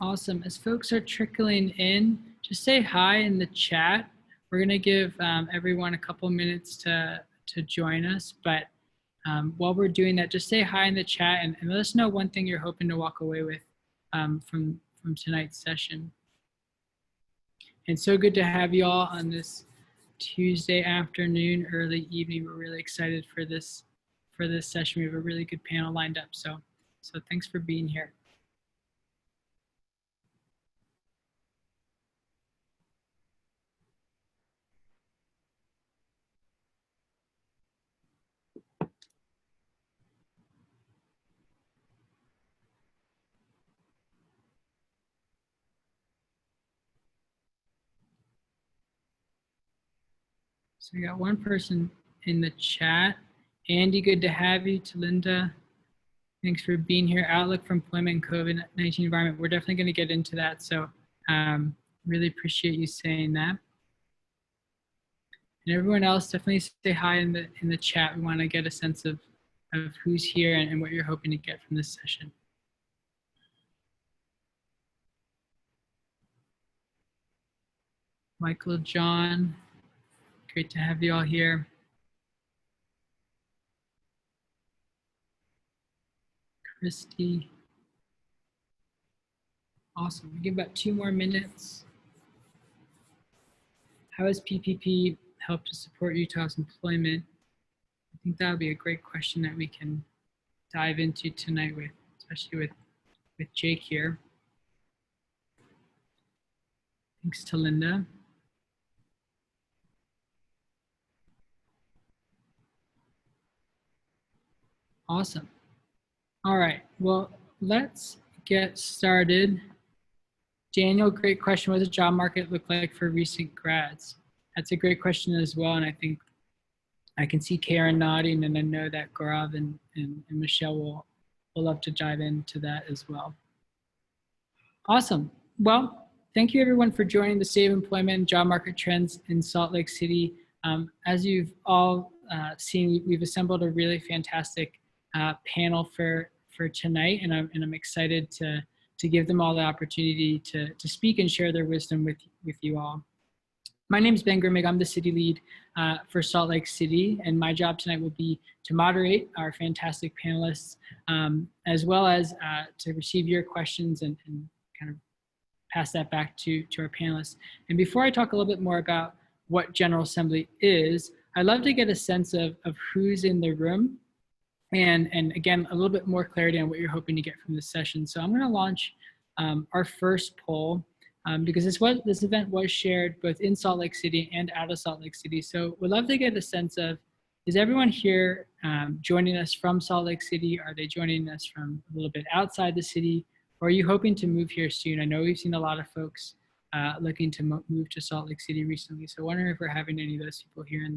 Awesome. As folks are trickling in, just say hi in the chat. We're going to give everyone a couple minutes to join us. But while we're doing that, just say hi in the chat and let us know one thing you're hoping to walk away with from tonight's session. And so good to have you all on this Tuesday afternoon, early evening. We're really excited for this session. We have a really good panel lined up. So thanks for being here. So we got one person in the chat. Andy, good to have you. To Linda, thanks for being here. Outlook for employment and COVID-19 environment. We're definitely going to get into that. So really appreciate you saying that. And everyone else, definitely say hi in the chat. We want to get a sense of who's here and what you're hoping to get from this session. Michael, John, great to have you all here. Christy. Awesome. We give about 2 more minutes. How has PPP helped to support Utah's employment? I think that would be a great question that we can dive into tonight with, especially with Jake here. Thanks to Linda. Awesome. All right, well, let's get started. Daniel, great question. What does the job market look like for recent grads? That's a great question as well. And I think I can see Karen nodding, and I know that Gaurav and Michelle will love to dive into that as well. Awesome. Well, thank you everyone for joining the State of Employment and Job Market Trends in Salt Lake City. As you've all seen, we've assembled a really fantastic panel for tonight, and I'm excited to give them all the opportunity to speak and share their wisdom with you all. My name is Ben Grimmig. I'm the city lead for Salt Lake City, and my job tonight will be to moderate our fantastic panelists, as well as to receive your questions and kind of pass that back to our panelists. And before I talk a little bit more about what General Assembly is, I'd love to get a sense of who's in the room, and again, a little bit more clarity on what you're hoping to get from this session. So I'm going to launch our first poll, because this event was shared both in Salt Lake City and out of Salt Lake City. So we'd love to get a sense of, is everyone here joining us from Salt Lake City? Are they joining us from a little bit outside the city? Or are you hoping to move here soon? I know we've seen a lot of folks looking to move to Salt Lake City recently. So wondering if we're having any of those people here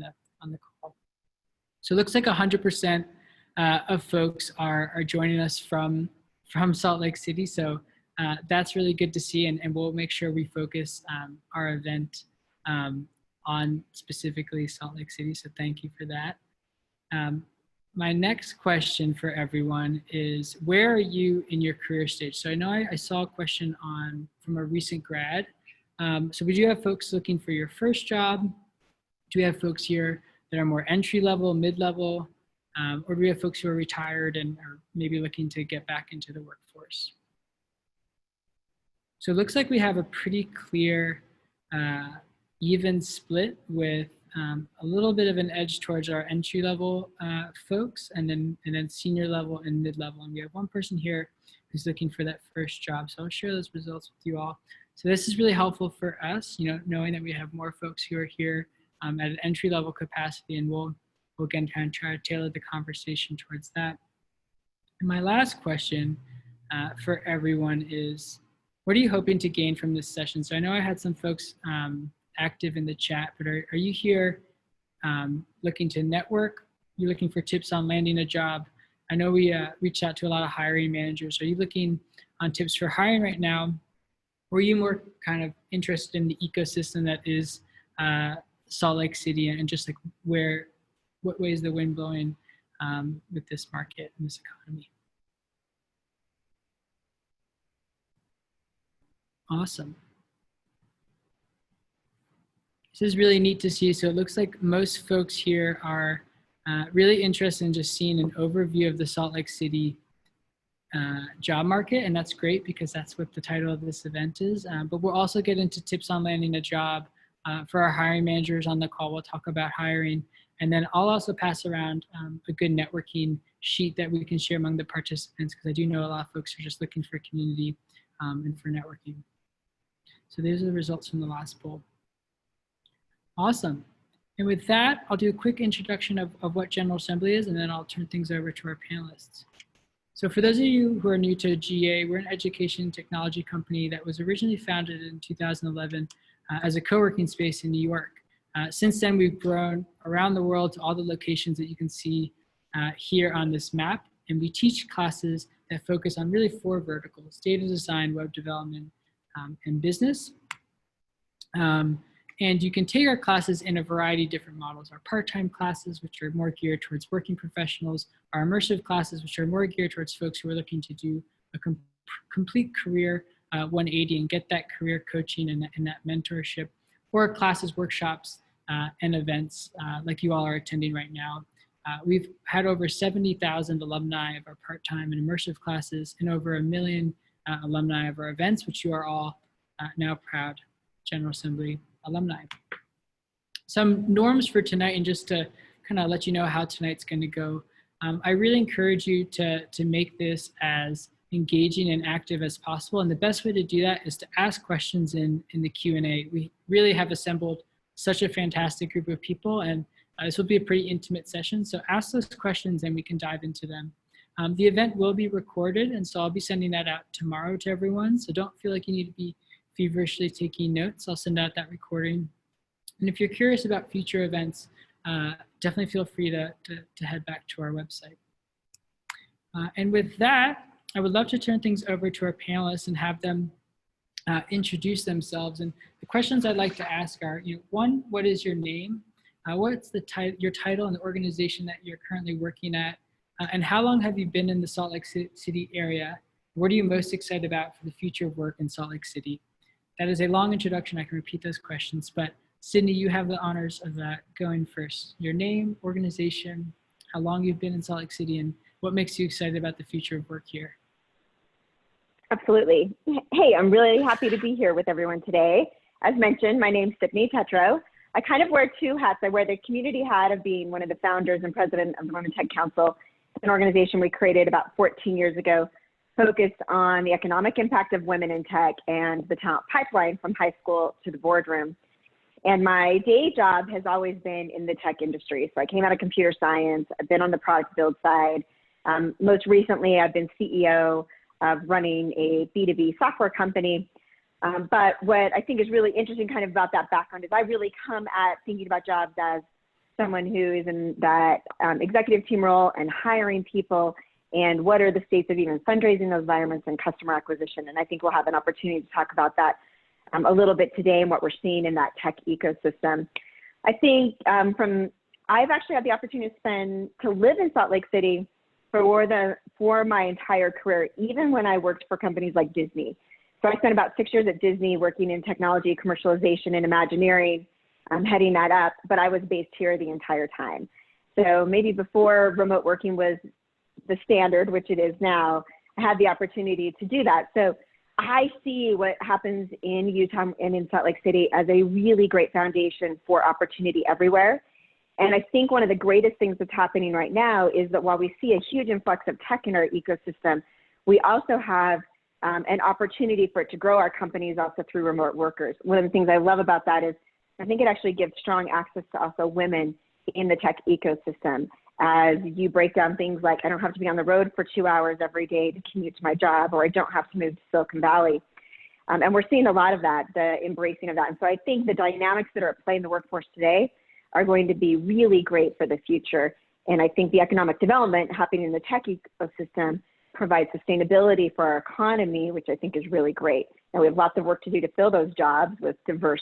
on the call. So it looks like 100% of folks are joining us from Salt Lake City. So that's really good to see, and we'll make sure we focus our event on specifically Salt Lake City. So thank you for that. My next question for everyone is, where are you in your career stage? So I know I saw a question from a recent grad. So we do have folks looking for your first job. Do we have folks here that are more entry level, mid-level, or do we have folks who are retired and are maybe looking to get back into the workforce? So it looks like we have a pretty clear even split with a little bit of an edge towards our entry level folks, and then senior level and mid level. And we have one person here who's looking for that first job. So I'll share those results with you all. So this is really helpful for us, knowing that we have more folks who are here at an entry level capacity, and we'll again kind of try to tailor the conversation towards that. And my last question for everyone is, what are you hoping to gain from this session? So I know I had some folks active in the chat, but are you here looking to network? You're looking for tips on landing a job? I know we reached out to a lot of hiring managers. Are you looking on tips for hiring right now? Or are you more kind of interested in the ecosystem that is Salt Lake City, and just like what way is the wind blowing with this market and this economy? Awesome. This is really neat to see. So it looks like most folks here are really interested in just seeing an overview of the Salt Lake City job market, and that's great because that's what the title of this event is. But we'll also get into tips on landing a job for our hiring managers on the call. We'll talk about hiring, and then I'll also pass around a good networking sheet that we can share among the participants, because I do know a lot of folks are just looking for community and for networking. So these are the results from the last poll. Awesome. And with that, I'll do a quick introduction of what General Assembly is, and then I'll turn things over to our panelists. So for those of you who are new to GA, we're an education technology company that was originally founded in 2011 as a co-working space in New York. Since then, we've grown around the world to all the locations that you can see here on this map. And we teach classes that focus on really 4 verticals: data design, web development, and business. And you can take our classes in a variety of different models. Our part-time classes, which are more geared towards working professionals, our immersive classes, which are more geared towards folks who are looking to do a complete career 180 and get that career coaching and that mentorship, or classes, workshops, and events like you all are attending right now. We've had over 70,000 alumni of our part-time and immersive classes, and over 1 million alumni of our events, which you are all now proud General Assembly alumni. Some norms for tonight, and just to kind of let you know how tonight's going to go. I really encourage you to make this as engaging and active as possible. And the best way to do that is to ask questions in the Q&A. We really have assembled such a fantastic group of people, and this will be a pretty intimate session. So ask those questions and we can dive into them. The event will be recorded, and so I'll be sending that out tomorrow to everyone. So don't feel like you need to be feverishly taking notes. I'll send out that recording. And if you're curious about future events, definitely feel free to head back to our website. And with that, I would love to turn things over to our panelists and have them introduce themselves. And the questions I'd like to ask are, one, what is your name? What's your title and the organization that you're currently working at? And how long have you been in the Salt Lake City area? What are you most excited about for the future of work in Salt Lake City? That is a long introduction. I can repeat those questions, but Cydni, you have the honors of that going first. Your name, organization, how long you've been in Salt Lake City, and what makes you excited about the future of work here? Absolutely. Hey, I'm really happy to be here with everyone today. As mentioned, my name's Cydni Tetro. I kind of wear 2 hats. I wear the community hat of being one of the founders and president of the Women Tech Council, an organization we created about 14 years ago, focused on the economic impact of women in tech and the talent pipeline from high school to the boardroom. And my day job has always been in the tech industry. So I came out of computer science. I've been on the product build side. Most recently, I've been CEO of running a B2B software company. But what I think is really interesting kind of about that background is I really come at thinking about jobs as someone who is in that executive team role and hiring people, and what are the states of even fundraising those environments and customer acquisition. And I think we'll have an opportunity to talk about that a little bit today and what we're seeing in that tech ecosystem. I think I've actually had the opportunity to live in Salt Lake City for my entire career, even when I worked for companies like Disney. So I spent about 6 years at Disney working in technology, commercialization, and Imagineering, heading that up, but I was based here the entire time. So maybe before remote working was the standard, which it is now, I had the opportunity to do that. So I see what happens in Utah and in Salt Lake City as a really great foundation for opportunity everywhere. And I think one of the greatest things that's happening right now is that while we see a huge influx of tech in our ecosystem, we also have an opportunity for it to grow our companies also through remote workers. One of the things I love about that is I think it actually gives strong access to also women in the tech ecosystem. As you break down things like, I don't have to be on the road for 2 hours every day to commute to my job, or I don't have to move to Silicon Valley. And we're seeing a lot of that, the embracing of that. And so I think the dynamics that are at play in the workforce today are going to be really great for the future. And I think the economic development happening in the tech ecosystem provides sustainability for our economy, which I think is really great. And we have lots of work to do to fill those jobs with diverse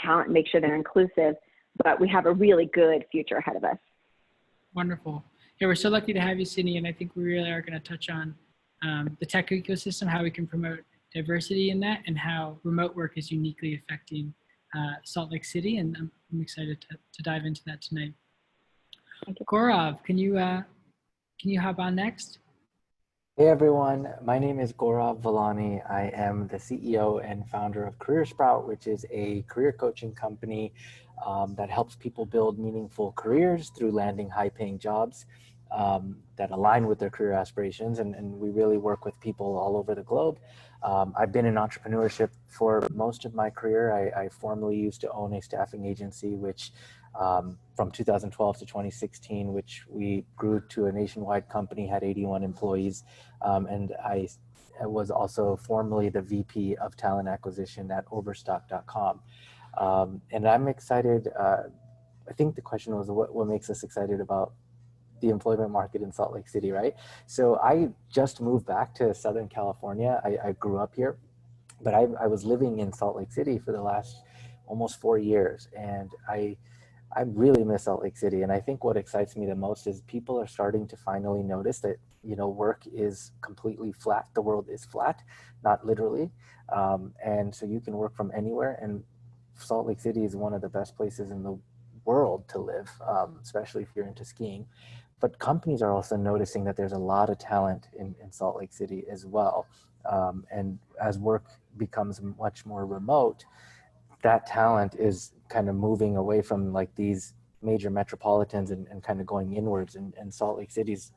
talent and make sure they're inclusive, but we have a really good future ahead of us. Wonderful. Yeah, we're so lucky to have you, Cydni, and I think we really are going to touch on the tech ecosystem, how we can promote diversity in that and how remote work is uniquely affecting Salt Lake City. And I'm excited to dive into that tonight. Thank you. Gaurav, can you hop on next? Hey everyone, my name is Gaurav Valani. I am the CEO and founder of Career Sprout, which is a career coaching company that helps people build meaningful careers through landing high-paying jobs that align with their career aspirations. And we really work with people all over the globe. I've been in entrepreneurship for most of my career. I formerly used to own a staffing agency, which from 2012 to 2016, which we grew to a nationwide company, had 81 employees. And I was also formerly the VP of talent acquisition at overstock.com. And I'm excited. I think the question was what makes us excited about the employment market in Salt Lake City, right? So I just moved back to Southern California. I grew up here, but I was living in Salt Lake City for the last almost 4 years. And I really miss Salt Lake City. And I think what excites me the most is people are starting to finally notice that, work is completely flat. The world is flat, not literally. And so you can work from anywhere. And Salt Lake City is one of the best places in the world to live, especially if you're into skiing. But companies are also noticing that there's a lot of talent in Salt Lake City as well. And as work becomes much more remote, that talent is kind of moving away from like these major metropolitans and kind of going inwards. And Salt Lake City is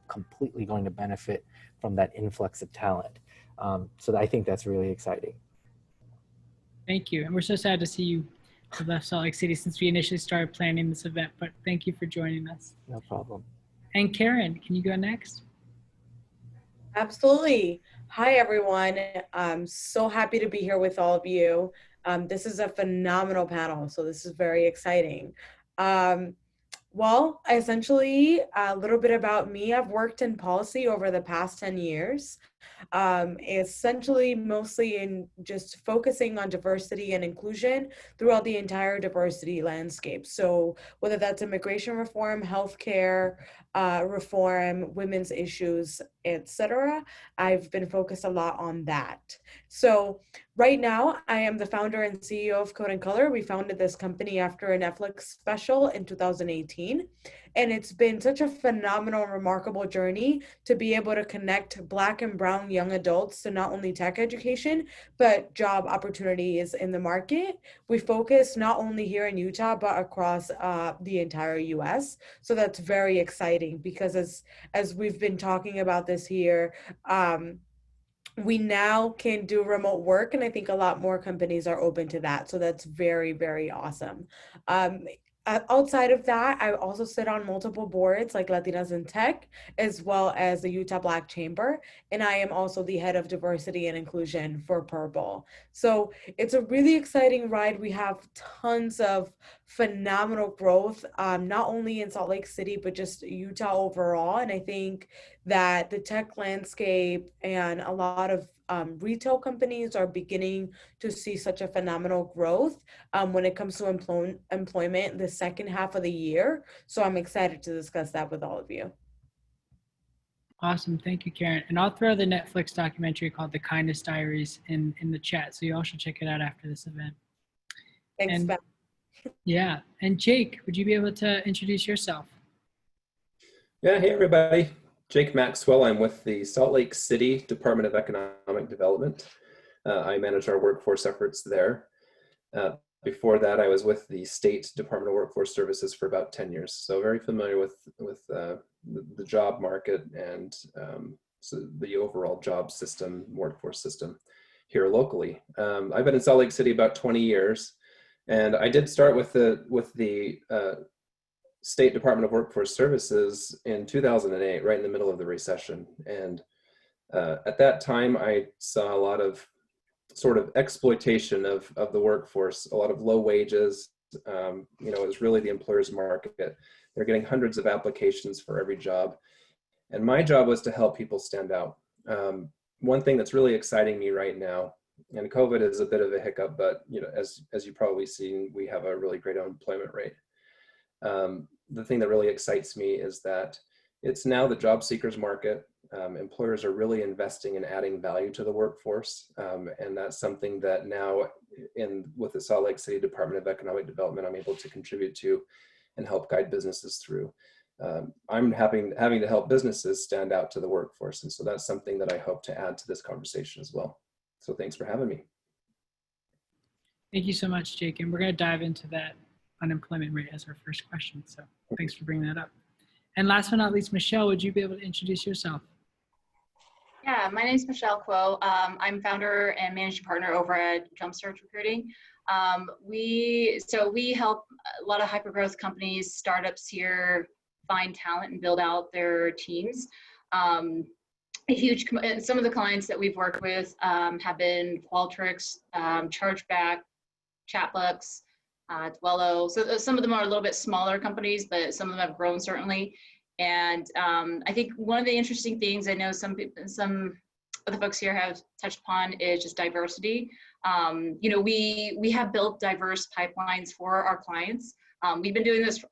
completely going to benefit from that influx of talent. So I think that's really exciting. Thank you. And we're so sad to see you have left Salt Lake City since we initially started planning this event, but thank you for joining us. No problem. And Karen, can you go next? Absolutely. Hi, everyone. I'm so happy to be here with all of you. This is a phenomenal panel, so this is very exciting. Well, essentially, a little bit about me. I've worked in policy over the past 10 years, essentially mostly in just focusing on diversity and inclusion throughout the entire diversity landscape. So whether that's immigration reform, healthcare reform, women's issues, etc., I've been focused a lot on that. So right now, I am the founder and CEO of Code and Color. We founded this company after a Netflix special in 2018. And it's been such a phenomenal, remarkable journey to be able to connect Black and Brown young adults to not only tech education, but job opportunities in the market. We focus not only here in Utah, but across the entire US. So that's very exciting because as we've been talking about this here, we now can do remote work, and I think a lot more companies are open to that. So that's very, very awesome. Outside of that, I also sit on multiple boards like Latinas in Tech, as well as the Utah Black Chamber. And I am also the head of diversity and inclusion for Purple. So it's a really exciting ride. We have tons of phenomenal growth, not only in Salt Lake City, but just Utah overall. And I think that the tech landscape and a lot of retail companies are beginning to see such a phenomenal growth when it comes to employment the second half of the year. So I'm excited to discuss that with all of you. Awesome. Thank you, Karen. And I'll throw the Netflix documentary called The Kindness Diaries in the chat. So you all should check it out after this event. Thanks, and, Beth. Yeah. And Jake, would you be able to introduce yourself? Yeah, hey everybody. Jake Maxwell. I'm with the Salt Lake City Department of Economic Development. I manage our workforce efforts there. Before that, I was with the State Department of Workforce Services for about 10 years. So very familiar with the job market and so the overall job system, workforce system here locally. I've been in Salt Lake City about 20 years, and I did start with the State Department of Workforce Services in 2008, right in the middle of the recession. And at that time, I saw a lot of sort of exploitation of the workforce, a lot of low wages. It was really the employer's market. They're getting hundreds of applications for every job. And my job was to help people stand out. One thing that's really exciting me right now, and COVID is a bit of a hiccup, but as you've probably seen, we have a really great unemployment rate. The thing that really excites me is that it's now the job seekers market. Employers are really investing in adding value to the workforce, and that's something that now with the Salt Lake City Department of Economic Development, I'm able to contribute to and help guide businesses through. I'm having to help businesses stand out to the workforce, and so that's something that I hope to add to this conversation as well. So thanks for having me. Thank you so much, Jake. And we're going to dive into that unemployment rate as our first question. So thanks for bringing that up. And last but not least, Michelle, would you be able to introduce yourself? Yeah, my name is Michelle Kuo. I'm founder and managing partner over at Jumpstart Recruiting. We help a lot of hypergrowth companies, startups here find talent and build out their teams. Some of the clients that we've worked with have been Qualtrics, Chargeback, Chatbooks, Dwello. So some of them are a little bit smaller companies, but some of them have grown certainly. And I think one of the interesting things I know some of the folks here have touched upon is just diversity. We have built diverse pipelines for our clients. We've been doing this,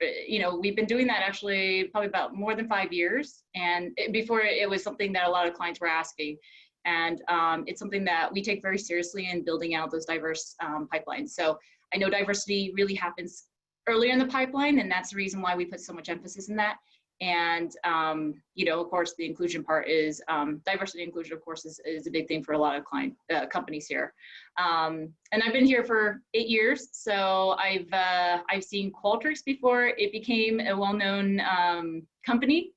we've been doing that actually probably about more than 5 years. And before it was something that a lot of clients were asking. And it's something that we take very seriously in building out those diverse pipelines. So I know diversity really happens earlier in the pipeline, and that's the reason why we put so much emphasis in that. And, of course, the inclusion part is diversity and inclusion, of course, is a big thing for a lot of companies here. And I've been here for 8 years. So I've seen Qualtrics before it became a well-known company.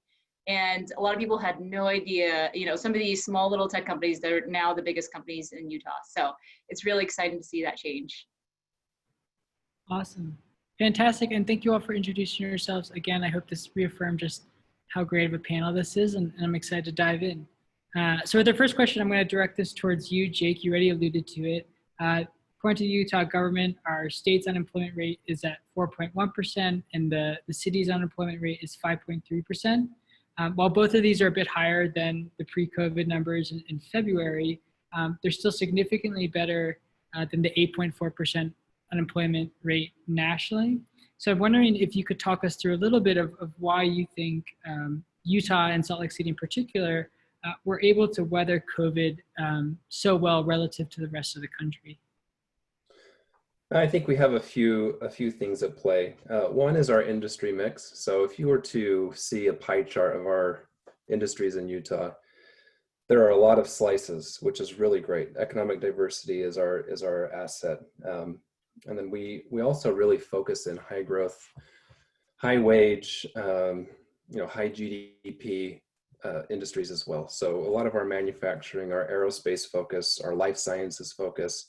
And a lot of people had no idea, some of these small little tech companies that are now the biggest companies in Utah. So it's really exciting to see that change. Awesome. Fantastic. And thank you all for introducing yourselves. Again, I hope this reaffirmed just how great of a panel this is, and I'm excited to dive in. So with the first question, I'm going to direct this towards you, Jake. You already alluded to it. According to the Utah government, our state's unemployment rate is at 4.1%, and the city's unemployment rate is 5.3%. While both of these are a bit higher than the pre-COVID numbers in February, they're still significantly better than the 8.4% unemployment rate nationally. So I'm wondering if you could talk us through a little bit of why you think Utah and Salt Lake City in particular were able to weather COVID so well relative to the rest of the country. I think we have a few things at play. One is our industry mix. So if you were to see a pie chart of our industries in Utah, there are a lot of slices, which is really great. Economic diversity is our asset. And then we also really focus in high growth, high wage, high GDP industries as well. So a lot of our manufacturing, our aerospace focus, our life sciences focus,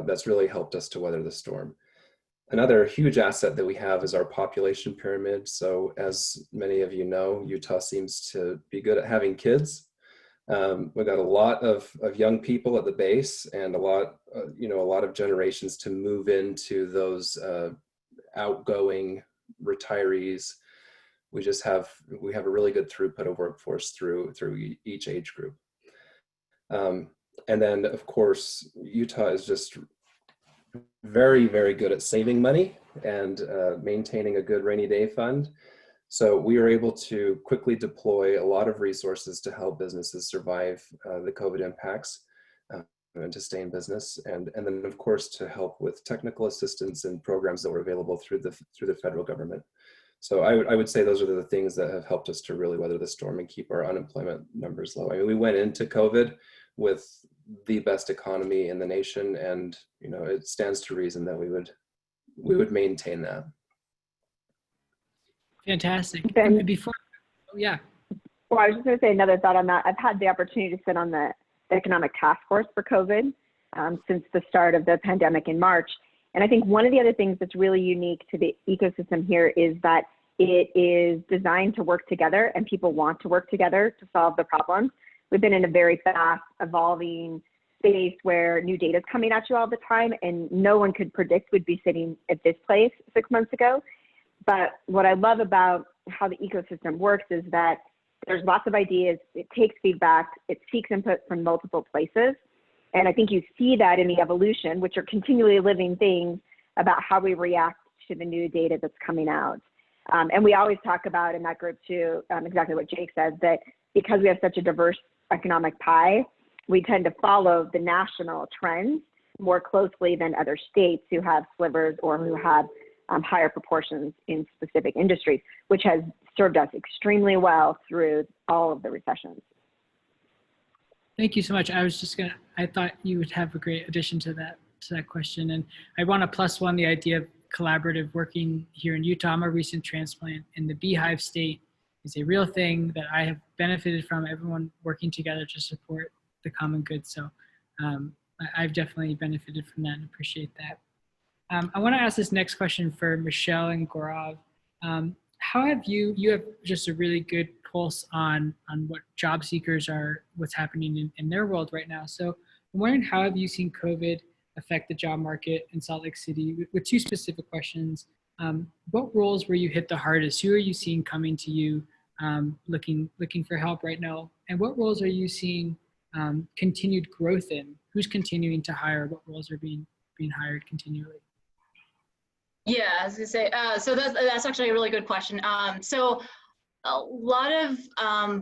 that's really helped us to weather the storm. Another huge asset that we have is our population pyramid. So as many of you know, Utah seems to be good at having kids. We've got a lot of young people at the base, and a lot of generations to move into those outgoing retirees. We have a really good throughput of workforce through each age group. And then, of course, Utah is just very, very good at saving money and maintaining a good rainy day fund. So we are able to quickly deploy a lot of resources to help businesses survive the COVID impacts and to stay in business. And then, of course, to help with technical assistance and programs that were available through the federal government. So I would say those are the things that have helped us to really weather the storm and keep our unemployment numbers low. I mean, we went into COVID with the best economy in the nation, and it stands to reason that we would maintain that. Fantastic. Ben, yeah. Well, I was just going to say another thought on that. I've had the opportunity to sit on the economic task force for COVID since the start of the pandemic in March. And I think one of the other things that's really unique to the ecosystem here is that it is designed to work together, and people want to work together to solve the problems. We've been in a very fast evolving space where new data is coming at you all the time, and no one could predict we'd be sitting at this place 6 months ago. But what I love about how the ecosystem works is that there's lots of ideas, it takes feedback, it seeks input from multiple places. And I think you see that in the evolution, which are continually living things about how we react to the new data that's coming out. And we always talk about in that group too, exactly what Jake said, that because we have such a diverse economic pie, we tend to follow the national trends more closely than other states who have slivers or who have higher proportions in specific industries, which has served us extremely well through all of the recessions. Thank you so much. I thought you would have a great addition to that question. And I want to plus one the idea of collaborative working here in Utah. I'm a recent transplant, and the Beehive State is a real thing that I have benefited from, everyone working together to support the common good. So I've definitely benefited from that and appreciate that. I want to ask this next question for Michelle and Gaurav. How have you have just a really good pulse on what job seekers are, what's happening in their world right now. So I'm wondering, how have you seen COVID affect the job market in Salt Lake City? With two specific questions. What roles were you hit the hardest? Who are you seeing coming to you looking for help right now? And what roles are you seeing continued growth in? Who's continuing to hire? What roles are being hired continually? Yeah, I was gonna say, so that's actually a really good question. So a lot of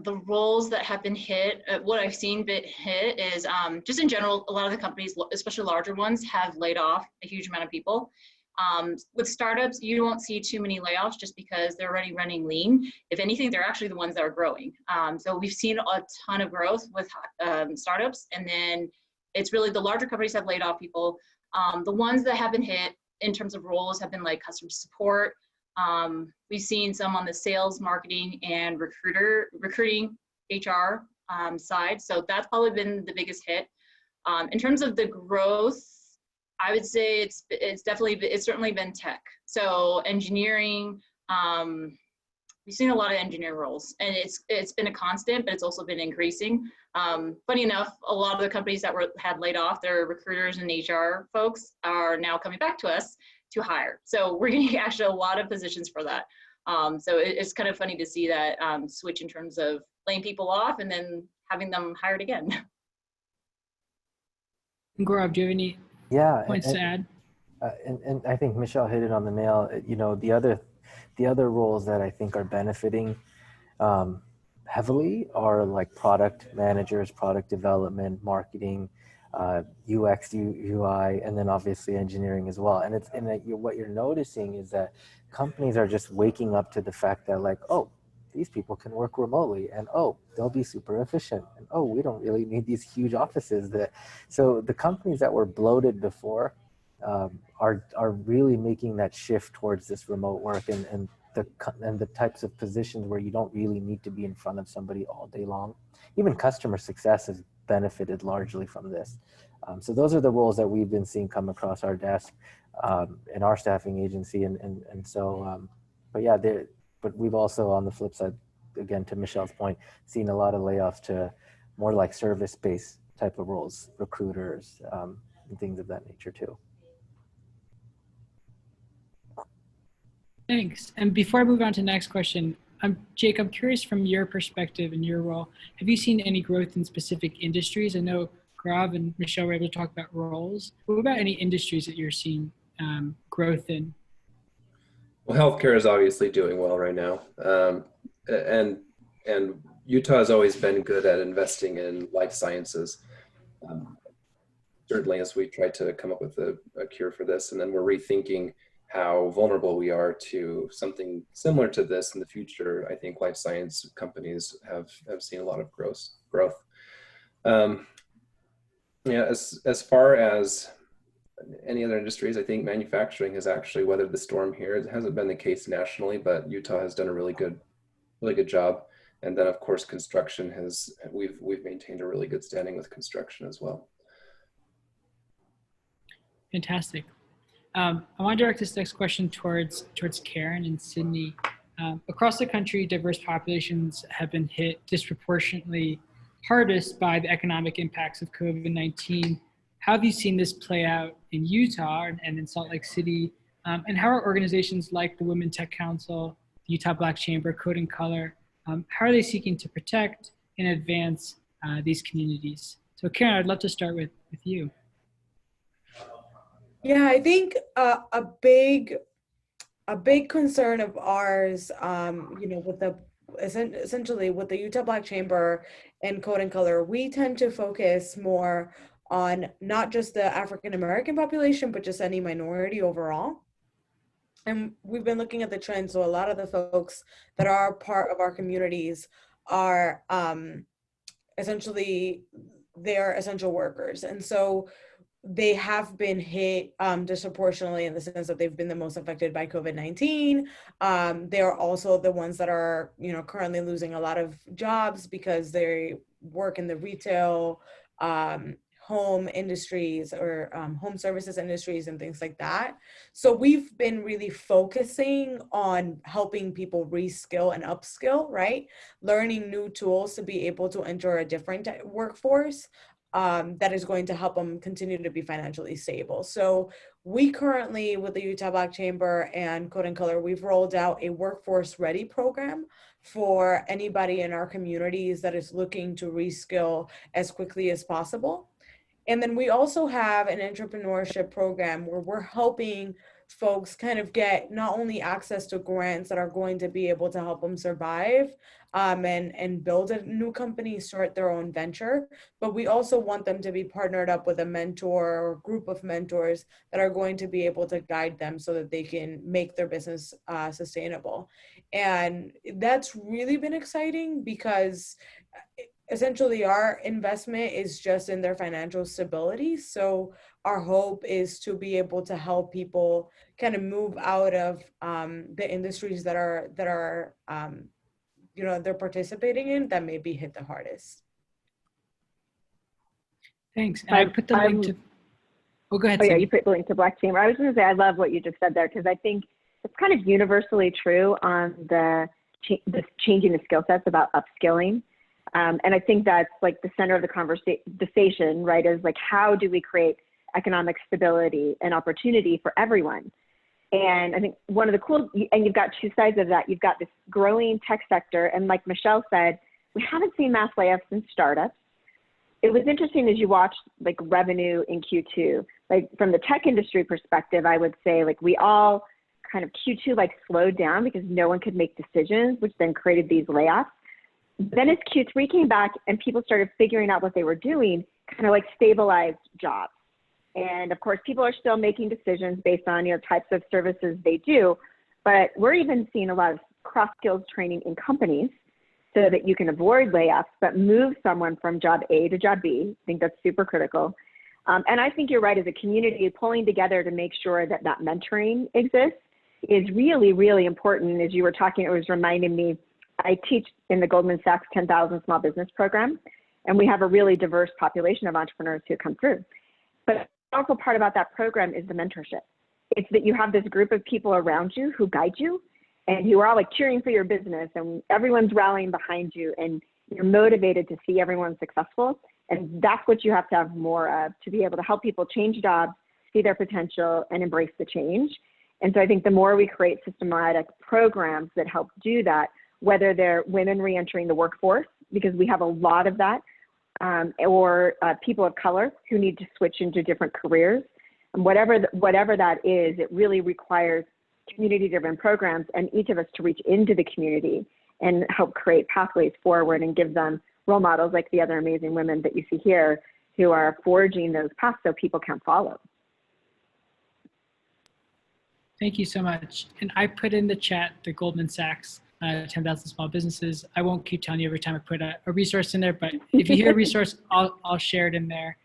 the roles that have been hit, what I've seen hit is just in general, a lot of the companies, especially larger ones, have laid off a huge amount of people. With startups, you won't see too many layoffs just because they're already running lean. If anything, they're actually the ones that are growing. So we've seen a ton of growth with startups, and then it's really the larger companies have laid off people. The ones that have been hit in terms of roles have been like customer support. We've seen some on the sales, marketing, and recruiting HR side. So that's probably been the biggest hit. In terms of the growth, I would say it's certainly been tech. So engineering, we've seen a lot of engineering roles, and it's been a constant, but it's also been increasing. Funny enough, a lot of the companies that had laid off their recruiters and HR folks are now coming back to us to hire. So we're getting actually a lot of positions for that. So it's kind of funny to see that switch in terms of laying people off and then having them hired again. Gaurav, do you have any points to add? And I think Michelle hit it on the nail. You know, the other roles that I think are benefiting heavily are like product managers, product development, marketing, UX, UI, and then obviously engineering as well. And what you're noticing is that companies are just waking up to the fact that, like, oh, these people can work remotely, and oh, they'll be super efficient, and oh, we don't really need these huge offices. So the companies that were bloated before are really making that shift towards this remote work and the types of positions where you don't really need to be in front of somebody all day long. Even customer success has benefited largely from this. So those are the roles that we've been seeing come across our desk in our staffing agency. But we've also, on the flip side, again, to Michelle's point, seen a lot of layoffs to more like service-based type of roles, recruiters, and things of that nature too. Thanks. And before I move on to the next question, Jake, I'm curious from your perspective and your role, have you seen any growth in specific industries? I know Gaurav and Michelle were able to talk about roles. What about any industries that you're seeing growth in? Well, healthcare is obviously doing well right now. And Utah has always been good at investing in life sciences. Certainly as we try to come up with a cure for this, and then we're rethinking how vulnerable we are to something similar to this in the future. I think life science companies have seen a lot of growth. As far as any other industries, I think manufacturing has actually weathered the storm here. It hasn't been the case nationally, but Utah has done a really good job. And then of course, construction we've maintained a really good standing with construction as well. Fantastic. I want to direct this next question towards Karen and Cydni. Across the country, diverse populations have been hit disproportionately hardest by the economic impacts of COVID-19. How have you seen this play out in Utah and in Salt Lake City? And how are organizations like the Women Tech Council, the Utah Black Chamber, Code and Color, how are they seeking to protect and advance these communities? So Karen, I'd love to start with you. Yeah, I think a big concern of ours, with the essentially with the Utah Black Chamber and Code and Color, we tend to focus more on not just the African American population, but just any minority overall. And we've been looking at the trends. So a lot of the folks that are part of our communities are essentially, they're essential workers. And so they have been hit disproportionately in the sense that they've been the most affected by COVID-19. They're also the ones that are, currently losing a lot of jobs because they work in the retail, home industries or home services industries and things like that. So we've been really focusing on helping people reskill and upskill, right? Learning new tools to be able to enter a different workforce that is going to help them continue to be financially stable. So we currently, with the Utah Black Chamber and Code and Color, we've rolled out a workforce ready program for anybody in our communities that is looking to reskill as quickly as possible. And then we also have an entrepreneurship program where we're helping folks kind of get not only access to grants that are going to be able to help them survive and build a new company, start their own venture, but we also want them to be partnered up with a mentor or group of mentors that are going to be able to guide them so that they can make their business sustainable. And that's really been exciting because essentially our investment is just in their financial stability. So our hope is to be able to help people kind of move out of the industries that are they're participating in that may be hit the hardest. Thanks. And I put the link to, oh, go ahead. Oh yeah, you put the link to Black Chamber. I was going to say, I love what you just said there, because I think it's kind of universally true on the changing the skill sets about upskilling. And I think that's like the center of the conversation, right? Is like, how do we create economic stability and opportunity for everyone? And I think one of the cool, and you've got two sides of that. You've got this growing tech sector. And like Michelle said, we haven't seen mass layoffs in startups. It was interesting as you watched like revenue in Q2, like from the tech industry perspective, I would say like we all kind of Q2 like slowed down because no one could make decisions, which then created these layoffs. Then as Q3 came back and people started figuring out what they were doing, kind of like stabilized jobs. And of course, people are still making decisions based on, types of services they do, but we're even seeing a lot of cross skills training in companies so that you can avoid layoffs, but move someone from job A to job B. I think that's super critical. And I think you're right, as a community, pulling together to make sure that that mentoring exists is really, really important. As you were talking, it was reminding me, I teach in the Goldman Sachs 10,000 Small Business Program, and we have a really diverse population of entrepreneurs who come through. But the powerful part about that program is the mentorship. It's that you have this group of people around you who guide you, and you are all like cheering for your business, and everyone's rallying behind you, and you're motivated to see everyone successful. And that's what you have to have more of, to be able to help people change jobs, see their potential, and embrace the change. And so I think the more we create systematic programs that help do that, whether they're women reentering the workforce, because we have a lot of that, or people of color who need to switch into different careers, and whatever that is, it really requires community-driven programs and each of us to reach into the community and help create pathways forward and give them role models like the other amazing women that you see here who are forging those paths so people can follow. Thank you so much. And I put in the chat the Goldman Sachs 10,000 Small Businesses. I won't keep telling you every time I put a resource in there, but if you hear a resource, I'll share it in there.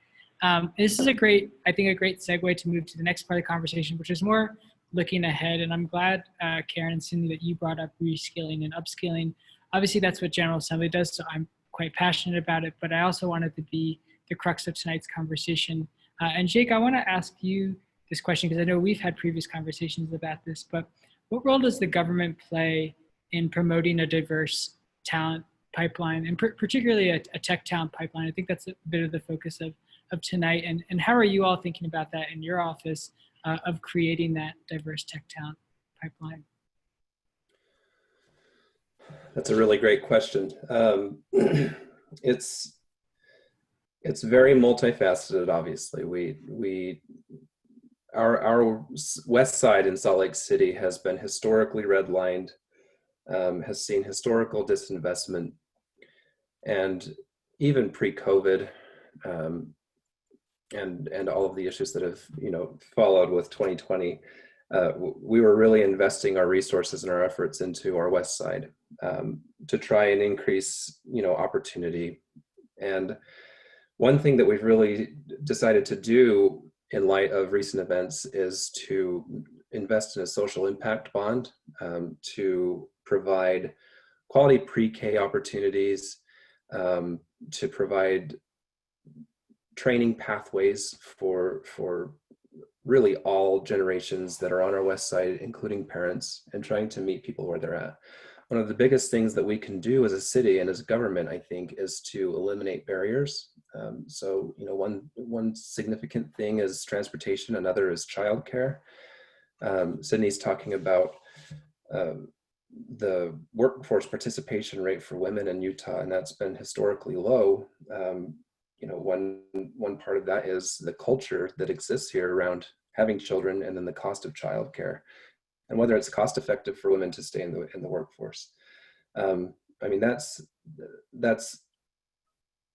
This is a great segue to move to the next part of the conversation, which is more looking ahead. And I'm glad, Karen and Cydni, that you brought up reskilling and upskilling. Obviously, that's what General Assembly does, so I'm quite passionate about it, but I also wanted to be the crux of tonight's conversation. And Jake, I want to ask you this question, because I know we've had previous conversations about this, but what role does the government play in promoting a diverse talent pipeline, and particularly a tech talent pipeline? I think that's a bit of the focus of tonight. And how are you all thinking about that in your office of creating that diverse tech talent pipeline? That's a really great question. It's very multifaceted, obviously. Our west side in Salt Lake City has been historically redlined has seen historical disinvestment, and even pre-COVID, and all of the issues that have followed with 2020, we were really investing our resources and our efforts into our west side to try and increase opportunity. And one thing that we've really decided to do in light of recent events is to invest in a social impact bond to provide quality pre-K opportunities, to provide training pathways for really all generations that are on our west side, including parents, and trying to meet people where they're at. One of the biggest things that we can do as a city and as a government, I think, is to eliminate barriers. So, one significant thing is transportation, another is childcare. Cydni's talking about the workforce participation rate for women in Utah, and that's been historically low. One part of that is the culture that exists here around having children, and then the cost of childcare, and whether it's cost effective for women to stay in the workforce. That's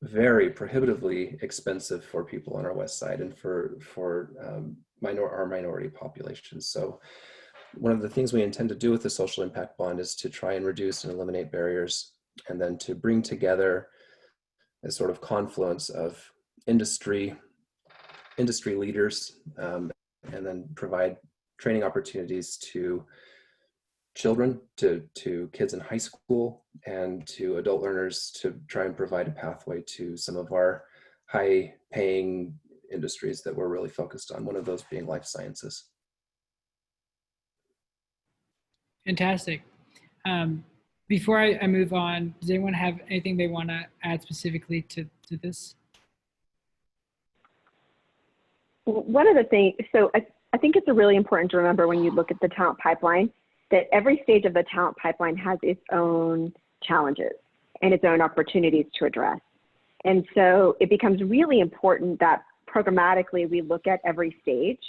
very prohibitively expensive for people on our west side and for our minority populations. So one of the things we intend to do with the social impact bond is to try and reduce and eliminate barriers, and then to bring together a sort of confluence of industry leaders, and then provide training opportunities to children, to kids in high school, and to adult learners, to try and provide a pathway to some of our high paying industries that we're really focused on, one of those being life sciences. Fantastic. Before I move on, does anyone have anything they want to add specifically to this? One of the things, so I think it's really important to remember when you look at the talent pipeline, that every stage of the talent pipeline has its own challenges and its own opportunities to address. And so it becomes really important that programmatically we look at every stage,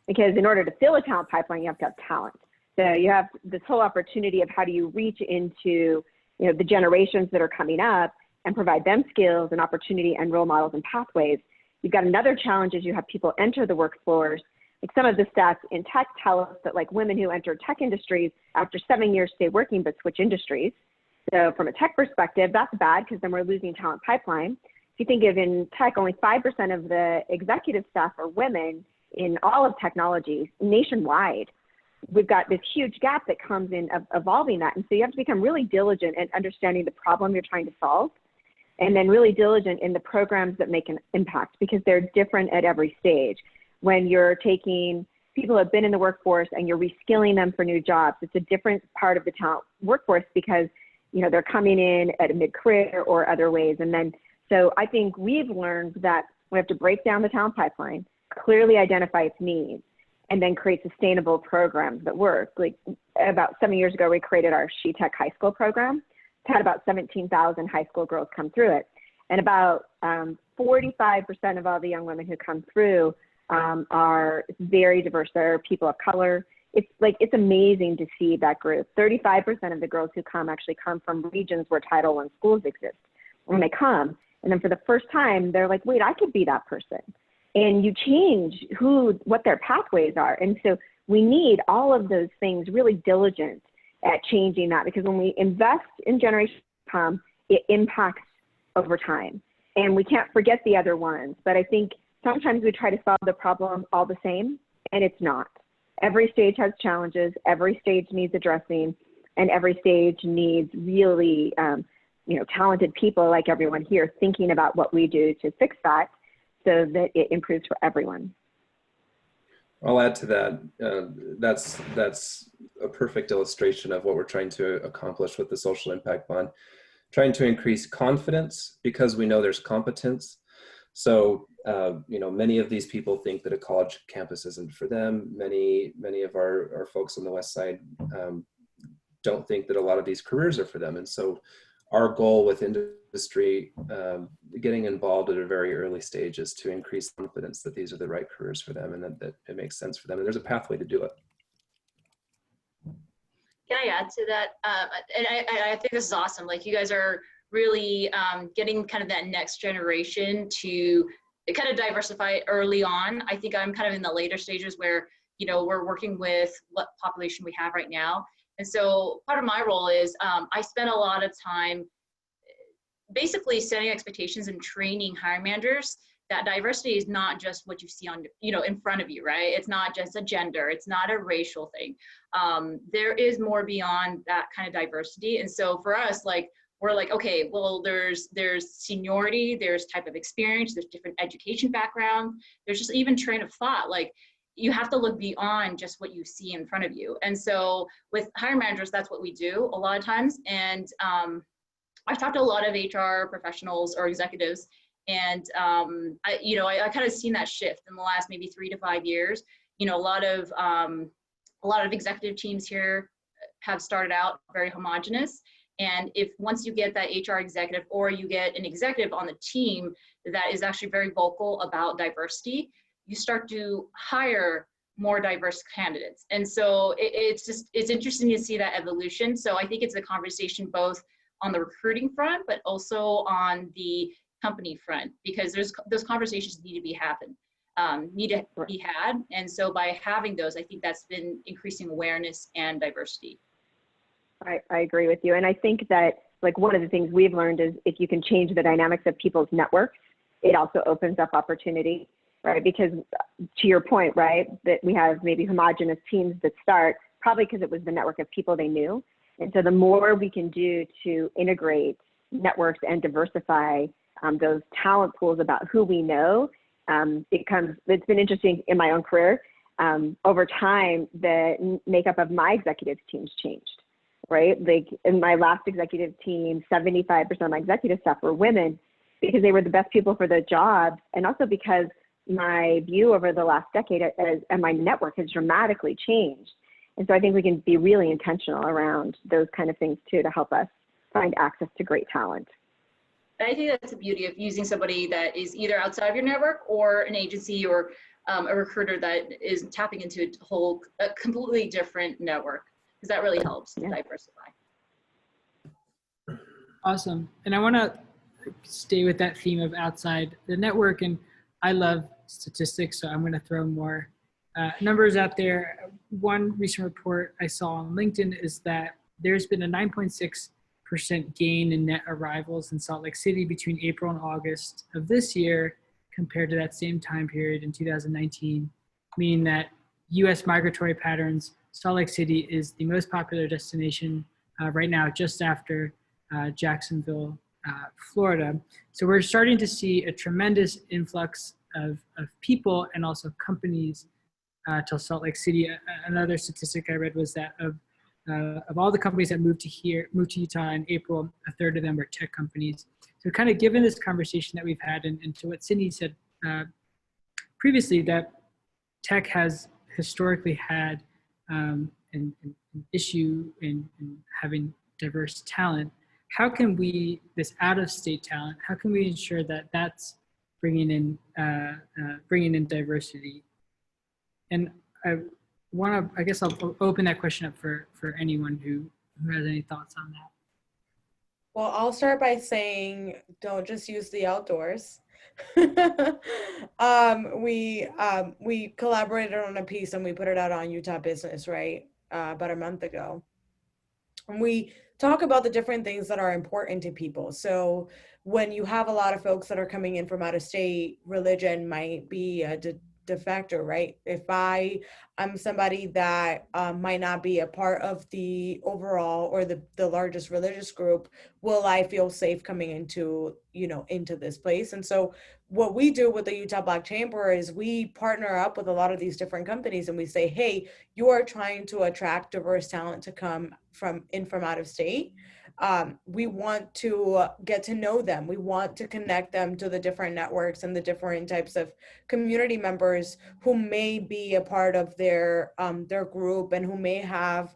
because in order to fill a talent pipeline, you have to have talent. So you have this whole opportunity of how do you reach into the generations that are coming up and provide them skills and opportunity and role models and pathways. You've got another challenge is you have people enter the workforce. Like some of the stats in tech tell us that like women who enter tech industries after 7 years stay working but switch industries. So from a tech perspective, that's bad because then we're losing talent pipeline. If you think of in tech, only 5% of the executive staff are women in all of technology nationwide. We've got this huge gap that comes in of evolving that. And so you have to become really diligent in understanding the problem you're trying to solve, and then really diligent in the programs that make an impact, because they're different at every stage. When you're taking people who have been in the workforce and you're reskilling them for new jobs, it's a different part of the talent workforce because they're coming in at a mid-career or other ways. And then, so I think we've learned that we have to break down the talent pipeline, clearly identify its needs, and then create sustainable programs that work. Like about 7 years ago, we created our She Tech High School program. It's had about 17,000 high school girls come through it. And about 45% of all the young women who come through are very diverse. They're people of color. It's amazing to see that group. 35% of the girls who come actually come from regions where Title I schools exist. When they come, and then for the first time, they're like, wait, I could be that person. And you change what their pathways are. And so we need all of those things really diligent at changing that, because when we invest in generations to come, it impacts over time. And we can't forget the other ones. But I think sometimes we try to solve the problem all the same, and it's not. Every stage has challenges, every stage needs addressing, and every stage needs really talented people like everyone here thinking about what we do to fix that so that it improves for everyone. I'll add to that. That's a perfect illustration of what we're trying to accomplish with the social impact bond. Trying to increase confidence because we know there's competence. So, many of these people think that a college campus isn't for them. Many of our folks on the West Side don't think that a lot of these careers are for them. And so our goal with industry, getting involved at a very early stage, is to increase confidence that these are the right careers for them and that it makes sense for them. And there's a pathway to do it. Can I add to that? And I think this is awesome. Like you guys are really getting kind of that next generation to kind of diversify early on. I think I'm kind of in the later stages where, you know, we're working with what population we have right now. And so part of my role is I spend a lot of time basically setting expectations and training hiring managers that diversity is not just what you see on, you know, in front of you, right? It's not just a gender, it's not a racial thing. There is more beyond that kind of diversity. And so for us, like, we're like, okay, well, there's seniority, there's type of experience, there's different education background, there's just even train of thought. Like, you have to look beyond just what you see in front of you. And so with hiring managers, that's what we do a lot of times. And I've talked to a lot of HR professionals or executives, and I kind of seen that shift in the last maybe 3 to 5 years. You know, a lot of executive teams here have started out very homogenous. And if once you get that HR executive, or you get an executive on the team that is actually very vocal about diversity, you start to hire more diverse candidates. And so it's interesting to see that evolution. So I think it's a conversation both on the recruiting front, but also on the company front, because those conversations need to be had. And so by having those, I think that's been increasing awareness and diversity. I agree with you. And I think that, like, one of the things we've learned is if you can change the dynamics of people's networks, it also opens up opportunity, right? Because to your point, right, that we have maybe homogenous teams that start probably because it was the network of people they knew. And so the more we can do to integrate networks and diversify those talent pools about who we know, it's been interesting in my own career. Over time, the makeup of my executive teams changed, right? Like in my last executive team, 75% of my executive staff were women because they were the best people for the job. And also because my view over the last decade and my network has dramatically changed. And so I think we can be really intentional around those kind of things too, to help us find access to great talent. I think that's the beauty of using somebody that is either outside of your network or an agency or a recruiter that is tapping into a completely different network, because that really helps to diversify. Awesome. And I want to stay with that theme of outside the network. And I love statistics, so I'm going to throw more numbers out there. One recent report I saw on LinkedIn is that there's been a 9.6% gain in net arrivals in Salt Lake City between April and August of this year compared to that same time period in 2019, meaning that U.S. migratory patterns, Salt Lake City is the most popular destination right now, just after Jacksonville, Florida. So we're starting to see a tremendous influx of people and also companies to Salt Lake City. Another statistic I read was that of all the companies that moved to Utah in April, a third of them were tech companies. So kind of given this conversation that we've had and to what Cydni said previously, that tech has historically had an issue in having diverse talent, how can we, this out-of-state talent, how can we ensure that that's bringing in diversity? And I guess I'll open that question up for anyone who has any thoughts on that. Well, I'll start by saying, don't just use the outdoors. We collaborated on a piece and we put it out on Utah Business, right? About a month ago. And we talk about the different things that are important to people. So when you have a lot of folks that are coming in from out of state, religion might be a de facto, right? If I'm somebody that might not be a part of the overall or the largest religious group, will I feel safe coming into this place? And so what we do with the Utah Black Chamber is we partner up with a lot of these different companies and we say, hey, you are trying to attract diverse talent to come from out of state. We want to get to know them. We want to connect them to the different networks and the different types of community members who may be a part of their group and who may have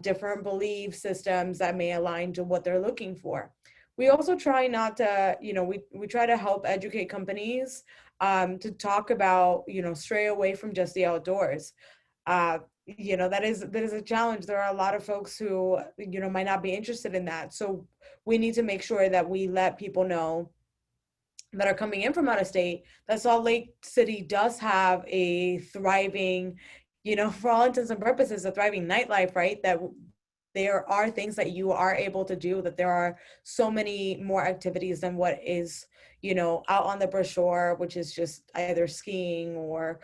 different belief systems that may align to what they're looking for. We also try not to, we try to help educate companies to talk about, stray away from just the outdoors. that is a challenge. There are a lot of folks who, might not be interested in that. So we need to make sure that we let people know that are coming in from out of state that Salt Lake City does have a thriving, for all intents and purposes, a thriving nightlife, right? That there are things that you are able to do, that there are so many more activities than what is, out on the brochure, which is just either skiing or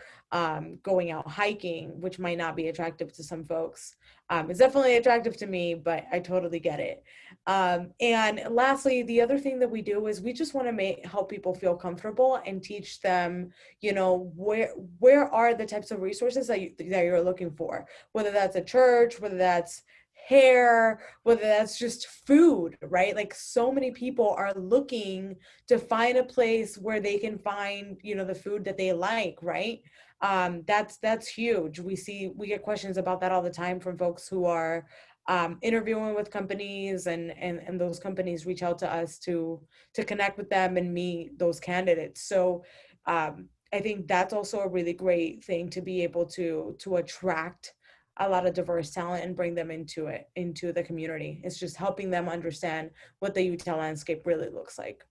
going out hiking, which might not be attractive to some folks. It's definitely attractive to me, but I totally get it. And lastly, the other thing that we do is we just want to help people feel comfortable and teach them, where are the types of resources that you're looking for, whether that's a church, whether that's hair, whether that's just food, right? Like, so many people are looking to find a place where they can find, the food that they like, right? That's huge. We get questions about that all the time from folks who are interviewing with companies, and those companies reach out to us to connect with them and meet those candidates. So I think that's also a really great thing, to be able to attract a lot of diverse talent and bring them into the community. It's just helping them understand what the Utah landscape really looks like.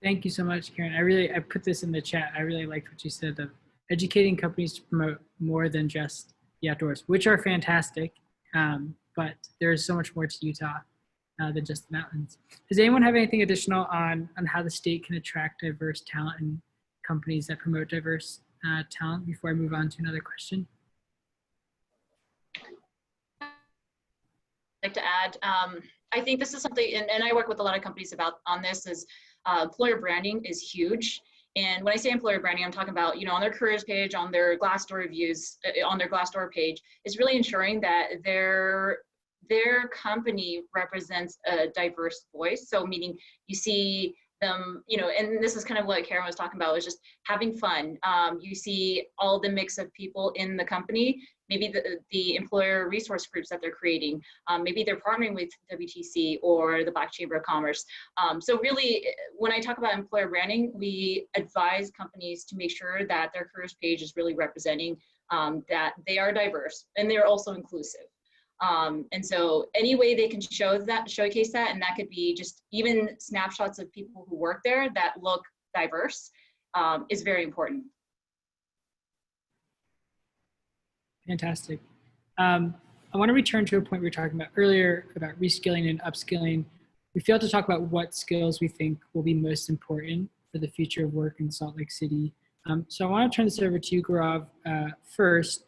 Thank you so much, Karen. I put this in the chat. I really liked what you said of educating companies to promote more than just the outdoors, which are fantastic. But there is so much more to Utah than just the mountains. Does anyone have anything additional on how the state can attract diverse talent and companies that promote diverse talent before I move on to another question? I'd like to add, I think this is something, and I work with a lot of companies on this, is employer branding is huge. And when I say employer branding, I'm talking about, on their careers page, on their Glassdoor reviews, on their Glassdoor page, is really ensuring that their company represents a diverse voice. So meaning you see them, and this is kind of what Karen was talking about, is just having fun. You see all the mix of people in the company, maybe the employer resource groups that they're creating, maybe they're partnering with WTC or the Black Chamber of Commerce. So really, when I talk about employer branding, we advise companies to make sure that their careers page is really representing that they are diverse and they're also inclusive. And so any way they can showcase that, and that could be just even snapshots of people who work there that look diverse, is very important. Fantastic. I want to return to a point we were talking about earlier about reskilling and upskilling. We failed to talk about what skills we think will be most important for the future of work in Salt Lake City. So I want to turn this over to you, Gaurav, first.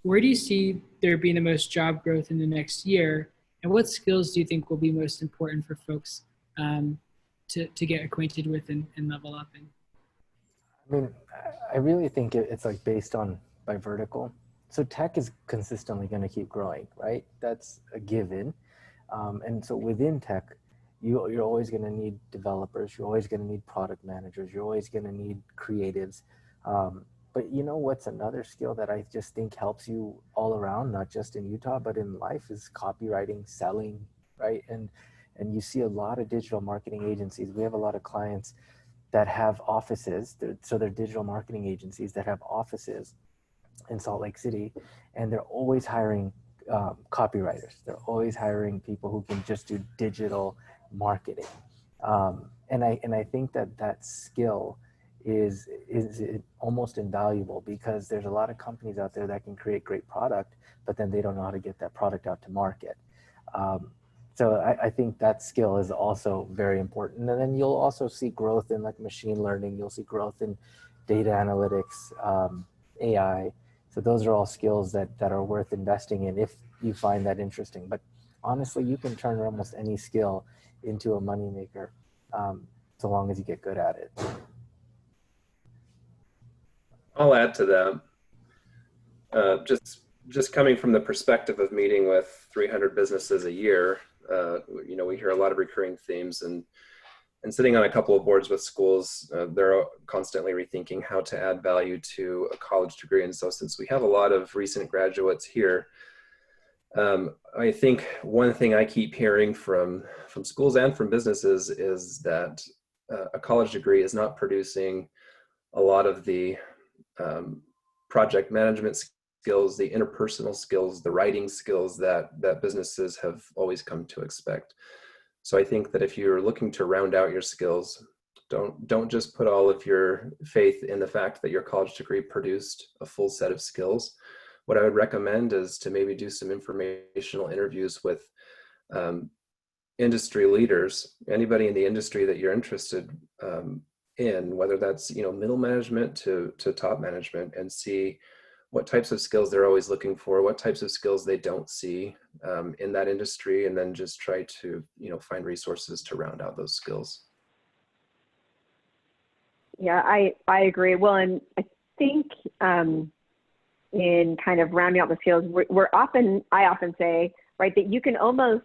Where do you see there being the most job growth in the next year? And what skills do you think will be most important for folks to get acquainted with and level up in? I mean, I really think it's like based on by vertical. So tech is consistently going to keep growing, right? That's a given. And so within tech, you're always going to need developers. You're always going to need product managers. You're always going to need creatives. But you know what's another skill that I just think helps you all around, not just in Utah, but in life, is copywriting, selling, right? And you see a lot of digital marketing agencies. We have a lot of clients that have offices. So they're digital marketing agencies that have offices in Salt Lake City, and they're always hiring copywriters. They're always hiring people who can just do digital marketing. And I think that skill is almost invaluable, because there's a lot of companies out there that can create great product, but then they don't know how to get that product out to market. So I think that skill is also very important. And then you'll also see growth in like machine learning. You'll see growth in data analytics, AI. So those are all skills that are worth investing in if you find that interesting. But honestly, you can turn almost any skill into a moneymaker, so long as you get good at it. I'll add to that. Just coming from the perspective of meeting with 300 businesses a year, we hear a lot of recurring themes, and sitting on a couple of boards with schools, they're constantly rethinking how to add value to a college degree. And so since we have a lot of recent graduates here, I think one thing I keep hearing from schools and from businesses is that a college degree is not producing a lot of the project management skills, the interpersonal skills, the writing skills that businesses have always come to expect. So I think that if you're looking to round out your skills, don't just put all of your faith in the fact that your college degree produced a full set of skills. What I would recommend is to maybe do some informational interviews with industry leaders, anybody in the industry that you're interested in, whether that's middle management to top management, and see what types of skills they're always looking for, what types of skills they don't see in that industry, and then just try to find resources to round out those skills. Yeah, I agree. Well, and I think in kind of rounding out the skills, I often say, right, that you can almost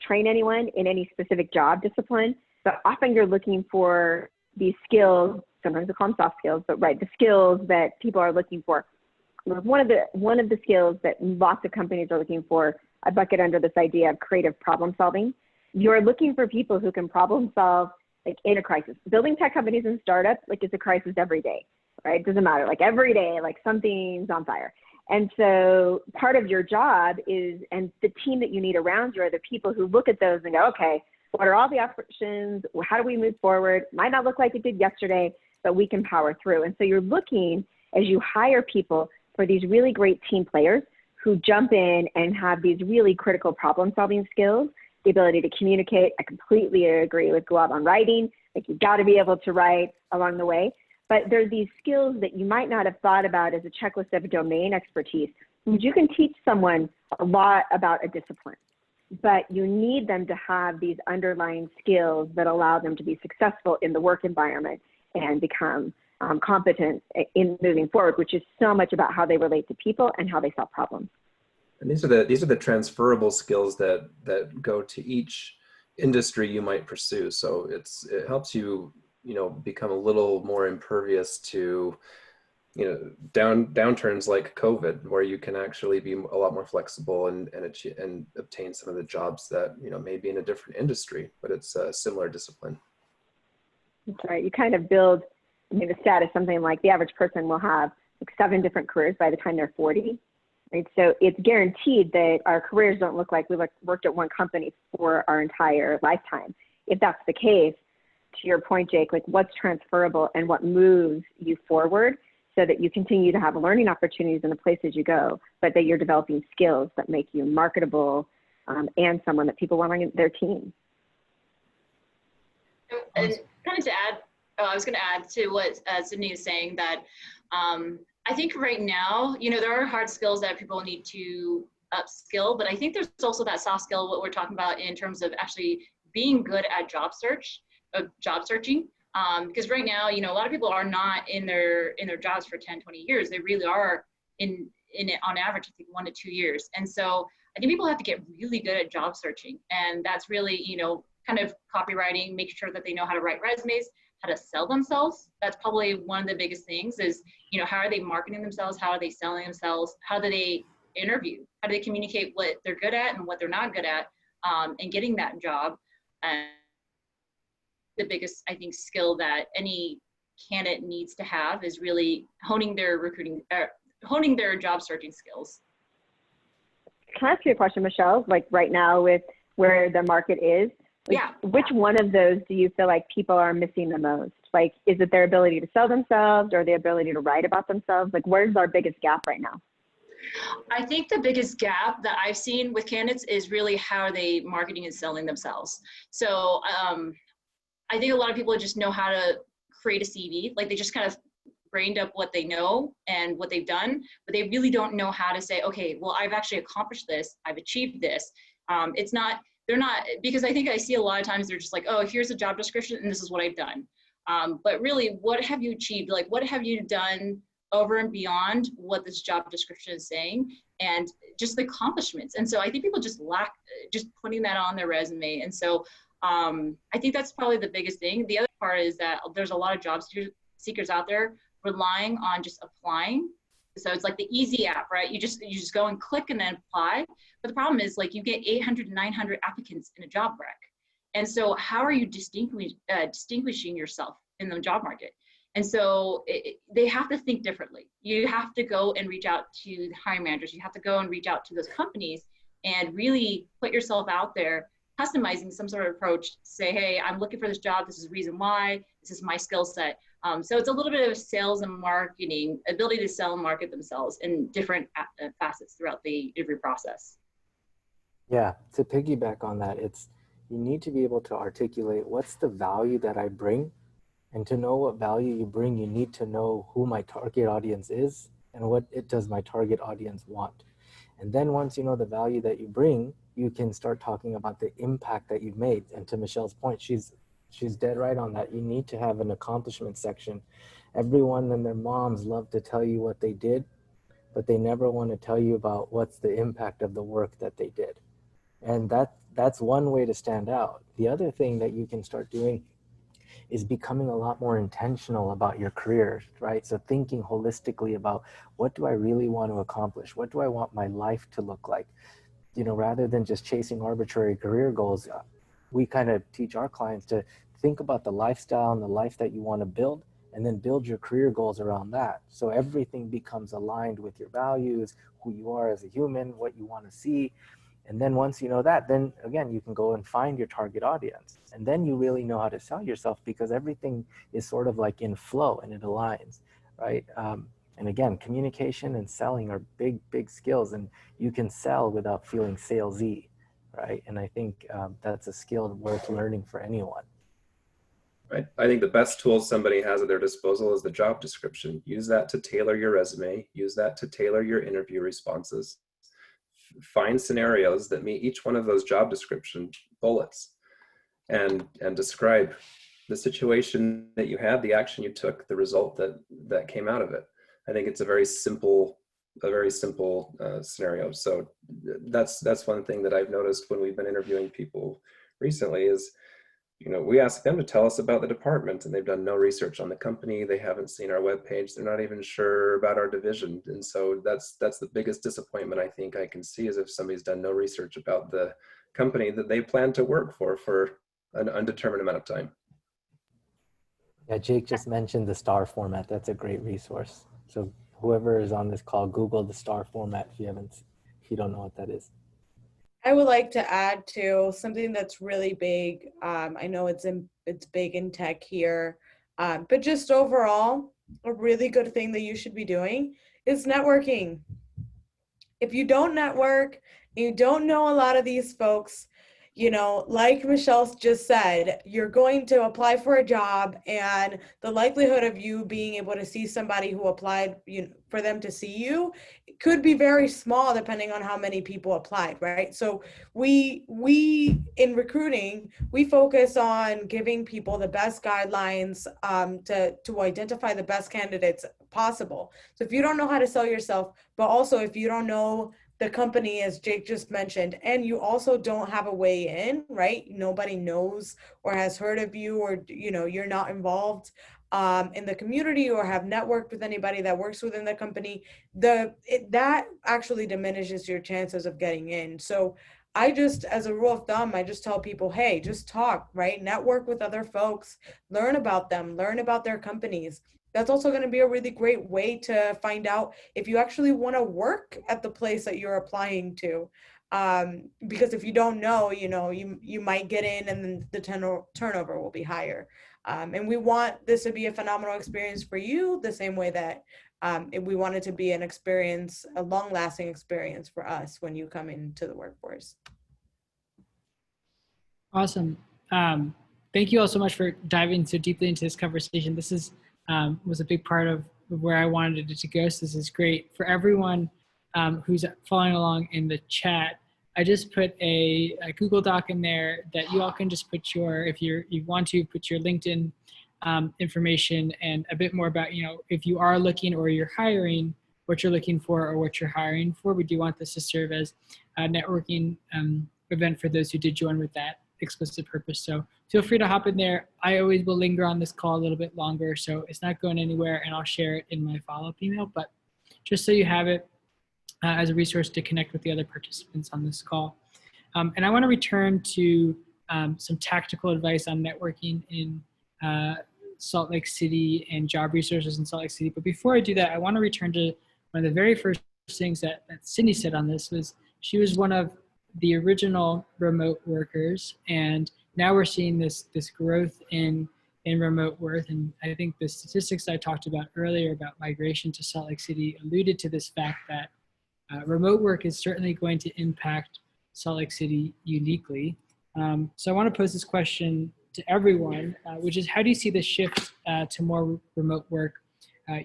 train anyone in any specific job discipline, but often you're looking for these skills. Sometimes we call them soft skills, but right, the skills that people are looking for. One of the skills that lots of companies are looking for, I bucket under this idea of creative problem solving. You're looking for people who can problem solve like in a crisis. Building tech companies and startups, like, it's a crisis every day, right? It doesn't matter, like every day, like something's on fire. And so part of your job is, and the team that you need around you are the people who look at those and go, okay, what are all the options? How do we move forward? Might not look like it did yesterday, but we can power through. And so you're looking, as you hire people, for these really great team players who jump in and have these really critical problem solving skills, the ability to communicate. I completely agree with Gaurav on writing. Like, you've got to be able to write along the way. But there's these skills that you might not have thought about as a checklist of domain expertise. You can teach someone a lot about a discipline, but you need them to have these underlying skills that allow them to be successful in the work environment and become competent in moving forward, which is so much about how they relate to people and how they solve problems. And these are the transferable skills that go to each industry you might pursue. So it helps you become a little more impervious to downturns like COVID, where you can actually be a lot more flexible and obtain some of the jobs that may be in a different industry, but it's a similar discipline. That's right. You kind of build. I mean, the stat is something like the average person will have like 7 different careers by the time they're 40. Right? So it's guaranteed that our careers don't look like we worked at one company for our entire lifetime. If that's the case, to your point, Jake, like, what's transferable and what moves you forward so that you continue to have learning opportunities in the places you go, but that you're developing skills that make you marketable and someone that people want on their team. And kind of to add, I was going to add to what Cydni is saying, that I think right now, there are hard skills that people need to upskill, but I think there's also that soft skill, what we're talking about in terms of actually being good at job searching. Because right now, a lot of people are not in their jobs for 10, 20 years. They really are in it on average, I think 1 to 2 years. And so I think people have to get really good at job searching. And that's really, kind of copywriting, making sure that they know how to write resumes, how to sell themselves. That's probably one of the biggest things is, how are they marketing themselves? How are they selling themselves? How do they interview? How do they communicate what they're good at and what they're not good at, and getting that job? And the biggest, I think, skill that any candidate needs to have is really honing their job searching skills. Can I ask you a question, Michelle? Like, right now with where the market is, which one of those do you feel like people are missing the most? Like, is it their ability to sell themselves or the ability to write about themselves? Like, where's our biggest gap right now? I think the biggest gap that I've seen with candidates is really how are they marketing and selling themselves. So I think a lot of people just know how to create a CV. Like, they just kind of brained up what they know and what they've done, but they really don't know how to say, okay, well, I've actually accomplished this. I've achieved this. They're not, because I think I see a lot of times they're just like, oh, here's a job description and this is what I've done. But really, what have you achieved? Like, what have you done over and beyond what this job description is saying, and just the accomplishments. And so I think people just lack just putting that on their resume. And so I think that's probably the biggest thing. The other part is that there's a lot of job seekers out there relying on just applying. So it's like the easy app, right? You just go and click and then apply. But the problem is, like, you get 800, 900 applicants in a job rec. And so how are you distinguishing yourself in the job market? And so they have to think differently. You have to go and reach out to the hiring managers. You have to go and reach out to those companies and really put yourself out there, customizing some sort of approach to say, hey, I'm looking for this job. This is the reason why. This is my skill set. So it's a little bit of sales and marketing, ability to sell and market themselves in different facets throughout the interview process. Yeah, to piggyback on that, you need to be able to articulate what's the value that I bring. And to know what value you bring, you need to know who my target audience is and what does my target audience want. And then once you know the value that you bring, you can start talking about the impact that you've made. And to Michelle's point, she's dead right on that. You need to have an accomplishment section. Everyone and their moms love to tell you what they did, but they never want to tell you about what's the impact of the work that they did. And that's one way to stand out. The other thing that you can start doing is becoming a lot more intentional about your career, right? So thinking holistically about, what do I really want to accomplish? What do I want my life to look like? You know, rather than just chasing arbitrary career goals, we kind of teach our clients to think about the lifestyle and the life that you want to build, and then build your career goals around that. So everything becomes aligned with your values, who you are as a human, what you want to see. And then once you know that, then again, you can go and find your target audience. And then you really know how to sell yourself, because everything is sort of like in flow and it aligns, right? And again, communication and selling are big, big skills, and you can sell without feeling salesy, right? And I think that's a skill worth learning for anyone. Right. I think the best tools somebody has at their disposal is the job description. Use that to tailor your resume. Use that to tailor your interview responses. Find scenarios that meet each one of those job description bullets, and describe the situation that you had, the action you took, the result that came out of it. I think it's a very simple scenario. So that's one thing that I've noticed when we've been interviewing people recently is, you know, we ask them to tell us about the department, and they've done no research on the company. They haven't seen our webpage. They're not even sure about our division. And so that's the biggest disappointment I think I can see, is if somebody's done no research about the company that they plan to work for an undetermined amount of time. Yeah, Jake just mentioned the STAR format. That's a great resource. So whoever is on this call, Google the STAR format if you don't know what that is. I would like to add to something that's really big. I know it's big in tech here, but just overall, a really good thing that you should be doing is networking. If you don't network, you don't know a lot of these folks, you know, like Michelle just said, you're going to apply for a job, and the likelihood of you being able to see somebody who applied, for them to see you, could be very small depending on how many people applied, right? So we in recruiting, we focus on giving people the best guidelines to identify the best candidates possible. So if you don't know how to sell yourself, but also if you don't know the company, as Jake just mentioned, and you also don't have a way in, right? Nobody knows or has heard of you, or you're not involved in the community or have networked with anybody that works within the company, that actually diminishes your chances of getting in. So as a rule of thumb, I just tell people, hey, just talk, right? Network with other folks, learn about them, learn about their companies. That's also going to be a really great way to find out if you actually want to work at the place that you're applying to. Because if you don't know, you might get in and then the turnover will be higher. And we want this to be a phenomenal experience for you, the same way that we want it to be a long-lasting experience for us when you come into the workforce. Awesome. Thank you all so much for diving so deeply into this conversation. This was a big part of where I wanted it to go. So this is great for everyone who's following along in the chat. I just put a Google Doc in there that you all can just put if you want to put your LinkedIn information and a bit more about, if you are looking or you're hiring, what you're looking for or what you're hiring for. We do want this to serve as a networking event for those who did join with that explicit purpose. So feel free to hop in there. I always will linger on this call a little bit longer, so it's not going anywhere, and I'll share it in my follow-up email, but just so you have it as a resource to connect with the other participants on this call. And I want to return to some tactical advice on networking in Salt Lake City and job resources in Salt Lake City. But before I do that, I want to return to one of the very first things that Cydni said on this. Was she was one of the original remote workers, and now we're seeing this growth in remote work. And I think the statistics I talked about earlier about migration to Salt Lake City alluded to this fact that remote work is certainly going to impact Salt Lake City uniquely. So I want to pose this question to everyone, which is, how do you see the shift to more remote work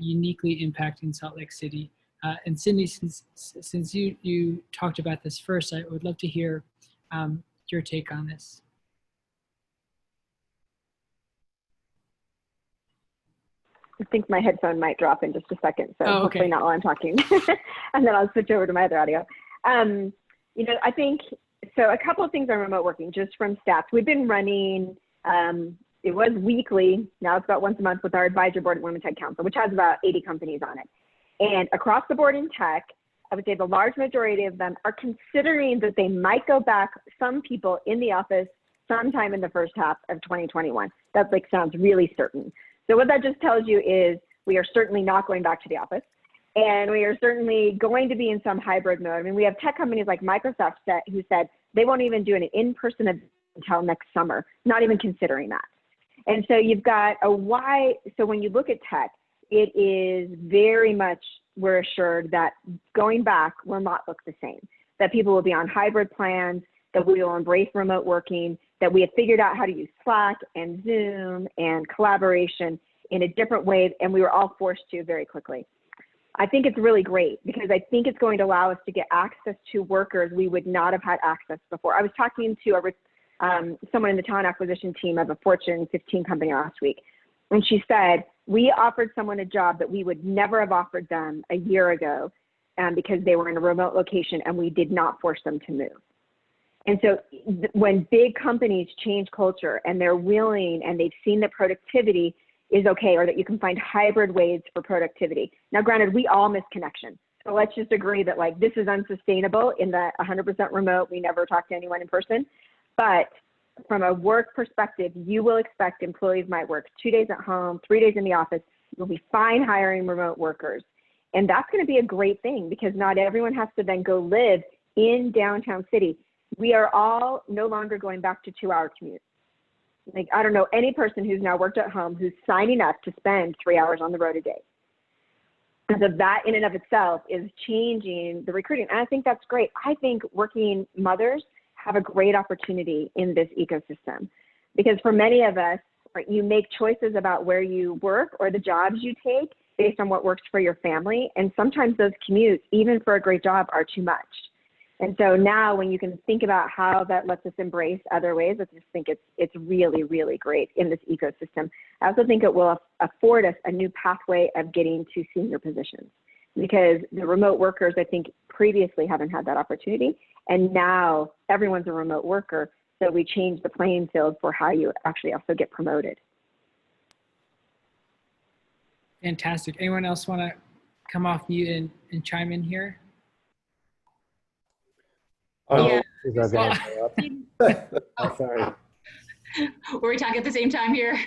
uniquely impacting Salt Lake City? And Cydni, since you talked about this first, I would love to hear your take on this. I think my headphone might drop in just a second, so hopefully not while I'm talking. And then I'll switch over to my other audio. You know, I think, so a couple of things on remote working, just from stats. We've been running, it was weekly, now it's about once a month, with our advisory board at Women Tech Council, which has about 80 companies on it. And across the board in tech, I would say the large majority of them are considering that they might go back, some people in the office, sometime in the first half of 2021. That like sounds really certain. So what that just tells you is we are certainly not going back to the office, and we are certainly going to be in some hybrid mode. I mean, we have tech companies like Microsoft who said they won't even do an in-person event until next summer, not even considering that. And so you've got so when you look at tech, it is very much, we're assured that going back will not look the same, that people will be on hybrid plans, that we will embrace remote working, that we have figured out how to use Slack and Zoom and collaboration in a different way, and we were all forced to very quickly. I think it's really great because I think it's going to allow us to get access to workers we would not have had access before. I was talking to someone in the talent acquisition team of a Fortune 15 company last week, and she said, we offered someone a job that we would never have offered them a year ago because they were in a remote location and we did not force them to move. And so when big companies change culture and they're willing and they've seen that productivity is okay, or that you can find hybrid ways for productivity. Now, granted, we all miss connection. So let's just agree that like this is unsustainable in the 100% remote. We never talk to anyone in person. But from a work perspective, you will expect employees might work 2 days at home, 3 days in the office. You'll be fine hiring remote workers. And that's going to be a great thing because not everyone has to then go live in downtown city. We are all no longer going back to 2-hour commutes. Like, I don't know any person who's now worked at home who's signing up to spend 3 hours on the road a day. And so that in and of itself is changing the recruiting. And I think that's great. I think working mothers have a great opportunity in this ecosystem because for many of us, right, you make choices about where you work or the jobs you take based on what works for your family. And sometimes those commutes, even for a great job, are too much. And so now when you can think about how that lets us embrace other ways, I just think it's really, really great in this ecosystem. I also think it will afford us a new pathway of getting to senior positions because the remote workers, I think, previously haven't had that opportunity. And now everyone's a remote worker. So we change the playing field for how you actually also get promoted. Fantastic. Anyone else want to come off mute and chime in here? Yeah. Is our van up? Sorry. Were we talking at the same time here?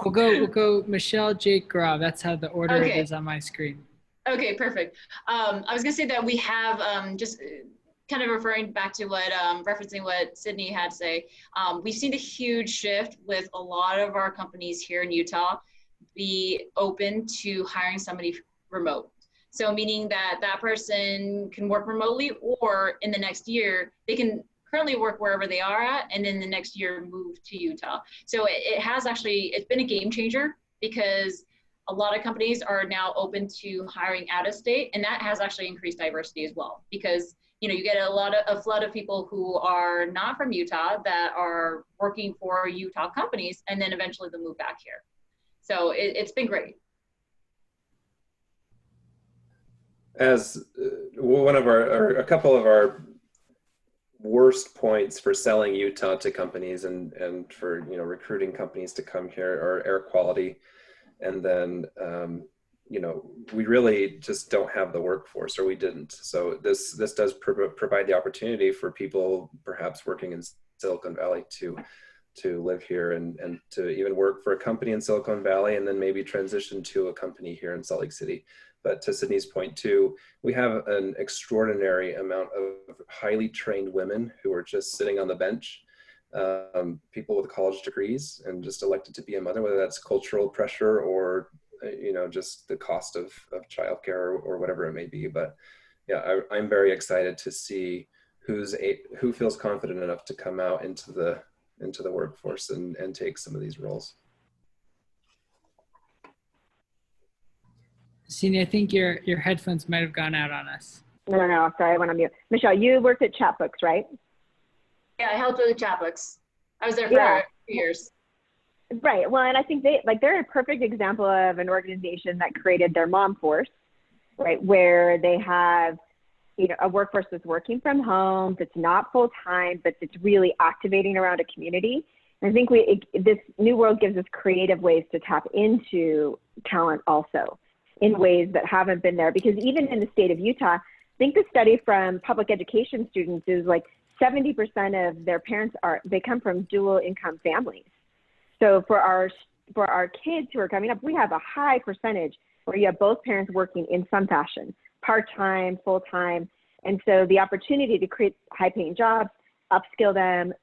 We'll go Michelle, Jake, Gaurav. That's how the order is on my screen. Okay, perfect. I was gonna say that we have just kind of referring back to what referencing what Cydni had to say. We've seen a huge shift with a lot of our companies here in Utah be open to hiring somebody remote. So meaning that that person can work remotely, or in the next year, they can currently work wherever they are at, and then the next year move to Utah. So it has actually, it's been a game changer because a lot of companies are now open to hiring out of state, and that has actually increased diversity as well. Because you get a flood of people who are not from Utah that are working for Utah companies, and then eventually they'll move back here. So it's been great. As one of a couple of our worst points for selling Utah to companies and for recruiting companies to come here are air quality, and then we really just don't have the workforce, or we didn't. So this does provide the opportunity for people perhaps working in Silicon Valley to to live here and to even work for a company in Silicon Valley and then maybe transition to a company here in Salt Lake City. But to Cydni's point too, we have an extraordinary amount of highly trained women who are just sitting on the bench, people with college degrees and just elected to be a mother, whether that's cultural pressure or just the cost of childcare or whatever it may be. But yeah, I'm very excited to see who feels confident enough to come out into the workforce and take some of these roles. Cydni, I think your headphones might have gone out on us. No, sorry, I went on mute. Michelle, you worked at Chatbooks, right? Yeah, I helped with the Chatbooks. I was there for 2 years. Right. Well, and I think they're a perfect example of an organization that created their mom force, right? Where they have, a workforce that's working from home, that's not full time, but it's really activating around a community. And I think this new world gives us creative ways to tap into talent also in ways that haven't been there. Because even in the state of Utah, I think the study from public education students is like 70% of their parents they come from dual income families. So for our kids who are coming up, we have a high percentage where you have both parents working in some fashion, part-time, full-time. And so the opportunity to create high-paying jobs, upskill them,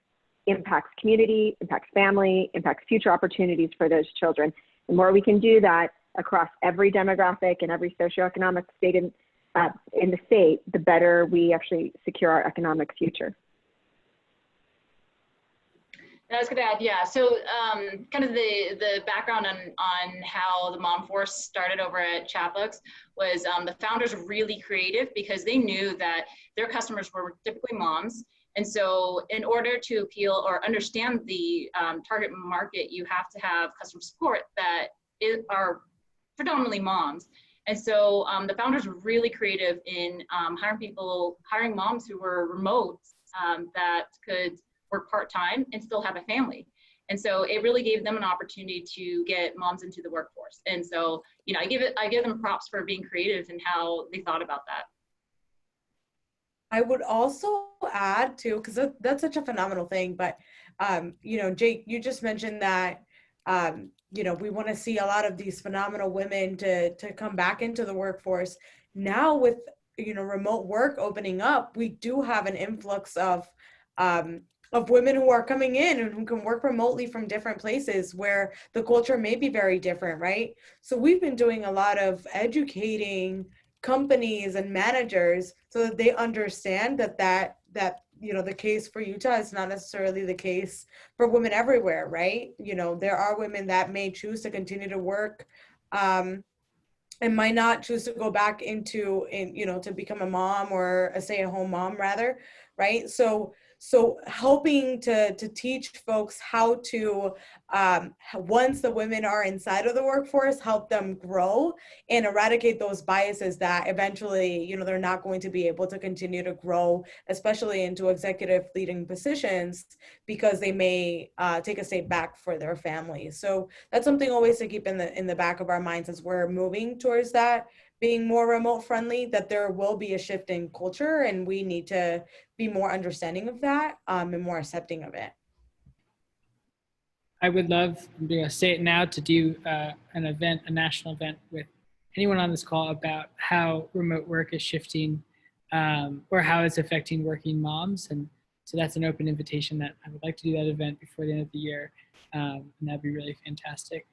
impacts community, impacts family, impacts future opportunities for those children. The more we can do that across every demographic and every socioeconomic state in the state, the better we actually secure our economic future. I was going to add, yeah. So kind of the background on how the Mom Force started over at Chatbooks was the founders were really creative because they knew that their customers were typically moms. And so in order to appeal or understand the target market, you have to have customer support that are predominantly moms. And so the founders were really creative in hiring moms who were remote that could work part-time and still have a family. And so it really gave them an opportunity to get moms into the workforce. And so, I give them props for being creative and how they thought about that. I would also add too, because that's such a phenomenal thing, but Jake, you just mentioned that we want to see a lot of these phenomenal women to come back into the workforce. Now with remote work opening up, we do have an influx of women who are coming in and who can work remotely from different places where the culture may be very different, right? So we've been doing a lot of educating companies and managers so that they understand that the case for Utah is not necessarily the case for women everywhere, right? There are women that may choose to continue to work and might not choose to go back to become a mom or a stay-at-home mom rather, right? So helping to teach folks how to, once the women are inside of the workforce, help them grow and eradicate those biases that eventually, they're not going to be able to continue to grow, especially into executive leading positions, because they may take a step back for their families. So that's something always to keep in the back of our minds as we're moving towards that, being more remote friendly, that there will be a shift in culture and we need to be more understanding of that and more accepting of it. I would love, I'm going to say it now, to do a national event with anyone on this call about how remote work is shifting or how it's affecting working moms. And so that's an open invitation that I would like to do that event before the end of the year. And that'd be really fantastic.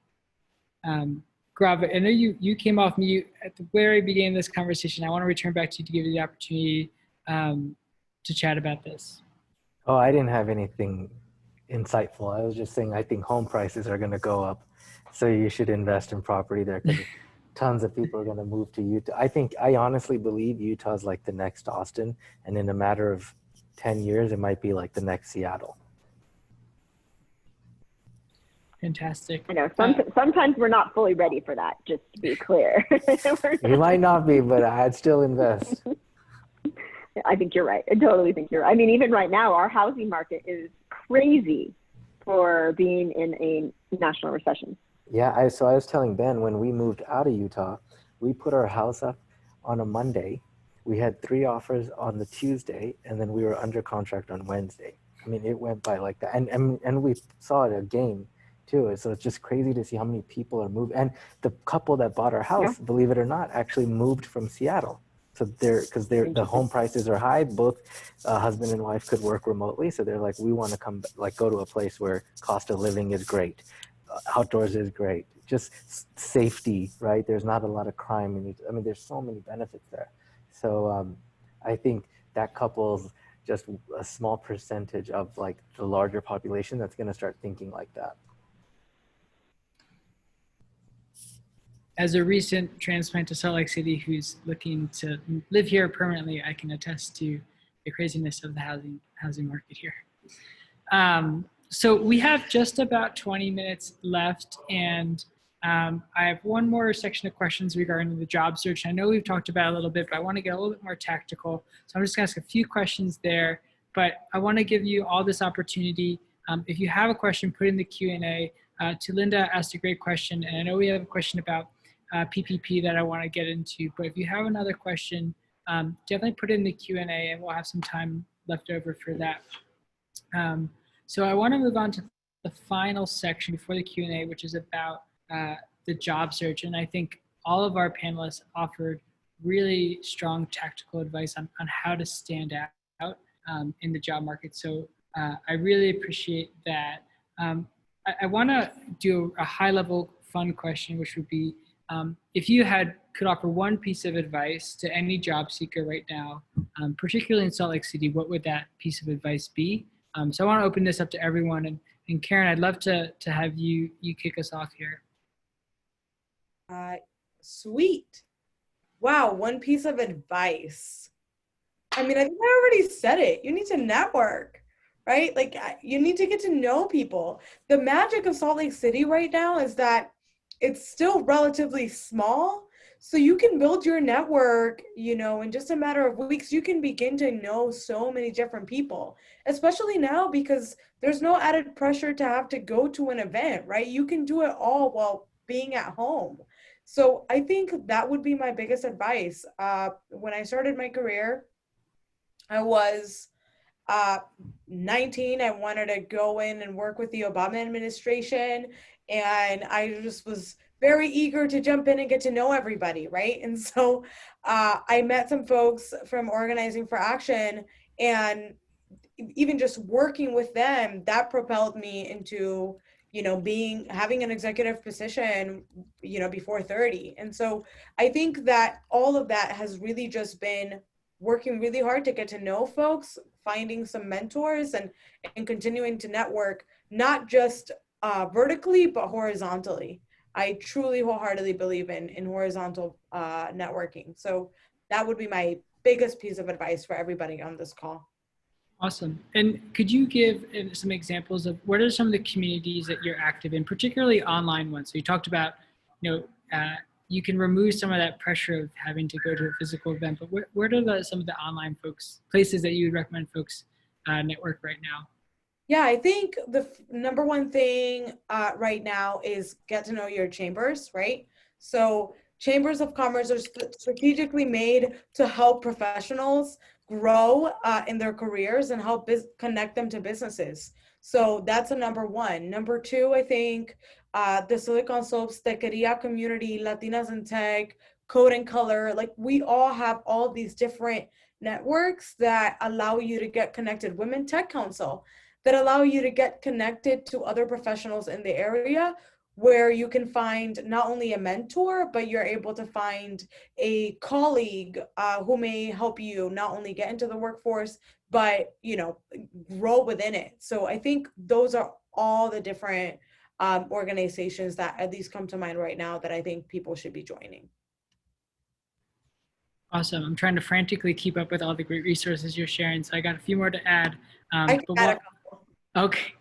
Gaurav, I know you came off mute at the very beginning of this conversation. I want to return back to you to give you the opportunity to chat about this. Oh, I didn't have anything insightful. I was just saying I think home prices are going to go up, so you should invest in property there because tons of people are going to move to Utah. I honestly believe Utah is like the next Austin, and in a matter of 10 years, it might be like the next Seattle. Fantastic. I know sometimes we're not fully ready for that, just to be clear. You might not be, but I'd still invest. I think you're right. I totally think you're right. I mean, even right now, our housing market is crazy for being in a national recession. Yeah, so I was telling Ben, when we moved out of Utah, we put our house up on a Monday. We had 3 offers on the Tuesday, and then we were under contract on Wednesday. I mean, it went by like that. And we saw it again too. So it's just crazy to see how many people are moving. And the couple that bought our house, believe it or not, actually moved from Seattle. So the home prices are high. Both husband and wife could work remotely. So they're like, we want to go to a place where cost of living is great. Outdoors is great. Just safety, right? There's not a lot of crime. I mean, there's so many benefits there. So I think that couple's just a small percentage of like the larger population that's going to start thinking like that. As a recent transplant to Salt Lake City who's looking to live here permanently, I can attest to the craziness of the housing market here. So we have just about 20 minutes left, and I have one more section of questions regarding the job search. I know we've talked about it a little bit, but I want to get a little bit more tactical. So I'm just going to ask a few questions there, but I want to give you all this opportunity. If you have a question, put in the Q&A. To Linda asked a great question, and I know we have a question about PPP that I want to get into, but if you have another question, definitely put it in the Q&A and we'll have some time left over for that. So I want to move on to the final section before the Q&A, which is about the job search. And I think all of our panelists offered really strong tactical advice on how to stand out in the job market. So I really appreciate that. I want to do a high level fun question, which would be, if you could offer one piece of advice to any job seeker right now, particularly in Salt Lake City, what would that piece of advice be? So I want to open this up to everyone, and Karen, I'd love to have you kick us off here. Sweet. Wow, one piece of advice. I mean, I think I already said it. You need to network, right? Like, you need to get to know people. The magic of Salt Lake City right now is that it's still relatively small. So you can build your network, you know, in just a matter of weeks. You can begin to know so many different people, especially now because there's no added pressure to have to go to an event, right? You can do it all while being at home. So I think that would be my biggest advice. When I started my career, I was 19. I wanted to go in and work with the Obama administration. And I just was very eager to jump in and get to know everybody, right? And so I met some folks from Organizing for Action, and even just working with them, that propelled me into, you know, having an executive position, you know, before 30. And so I think that all of that has really just been working really hard to get to know folks, finding some mentors, and continuing to network, not just vertically, but horizontally. I truly wholeheartedly believe in horizontal networking. So that would be my biggest piece of advice for everybody on this call. Awesome. And could you give some examples of what are some of the communities that you're active in, particularly online ones? So you talked about, you know, you can remove some of that pressure of having to go to a physical event, but what are some of the online places that you would recommend folks network right now? Yeah, I think the number one thing right now is get to know your chambers, right? So chambers of commerce are strategically made to help professionals grow in their careers and help connect them to businesses. So that's a number one. Number two, I think the Silicon Slopes Tequeria community, Latinas in Tech, Code and Color, like we all have all these different networks that allow you to get connected. Women Tech Council, that allow you to get connected to other professionals in the area, where you can find not only a mentor, but you're able to find a colleague who may help you not only get into the workforce, but, you know, grow within it. So I think those are all the different organizations that at least come to mind right now that I think people should be joining. Awesome. I'm trying to frantically keep up with all the great resources you're sharing, so I got a few more to add. I can add a couple. Okay.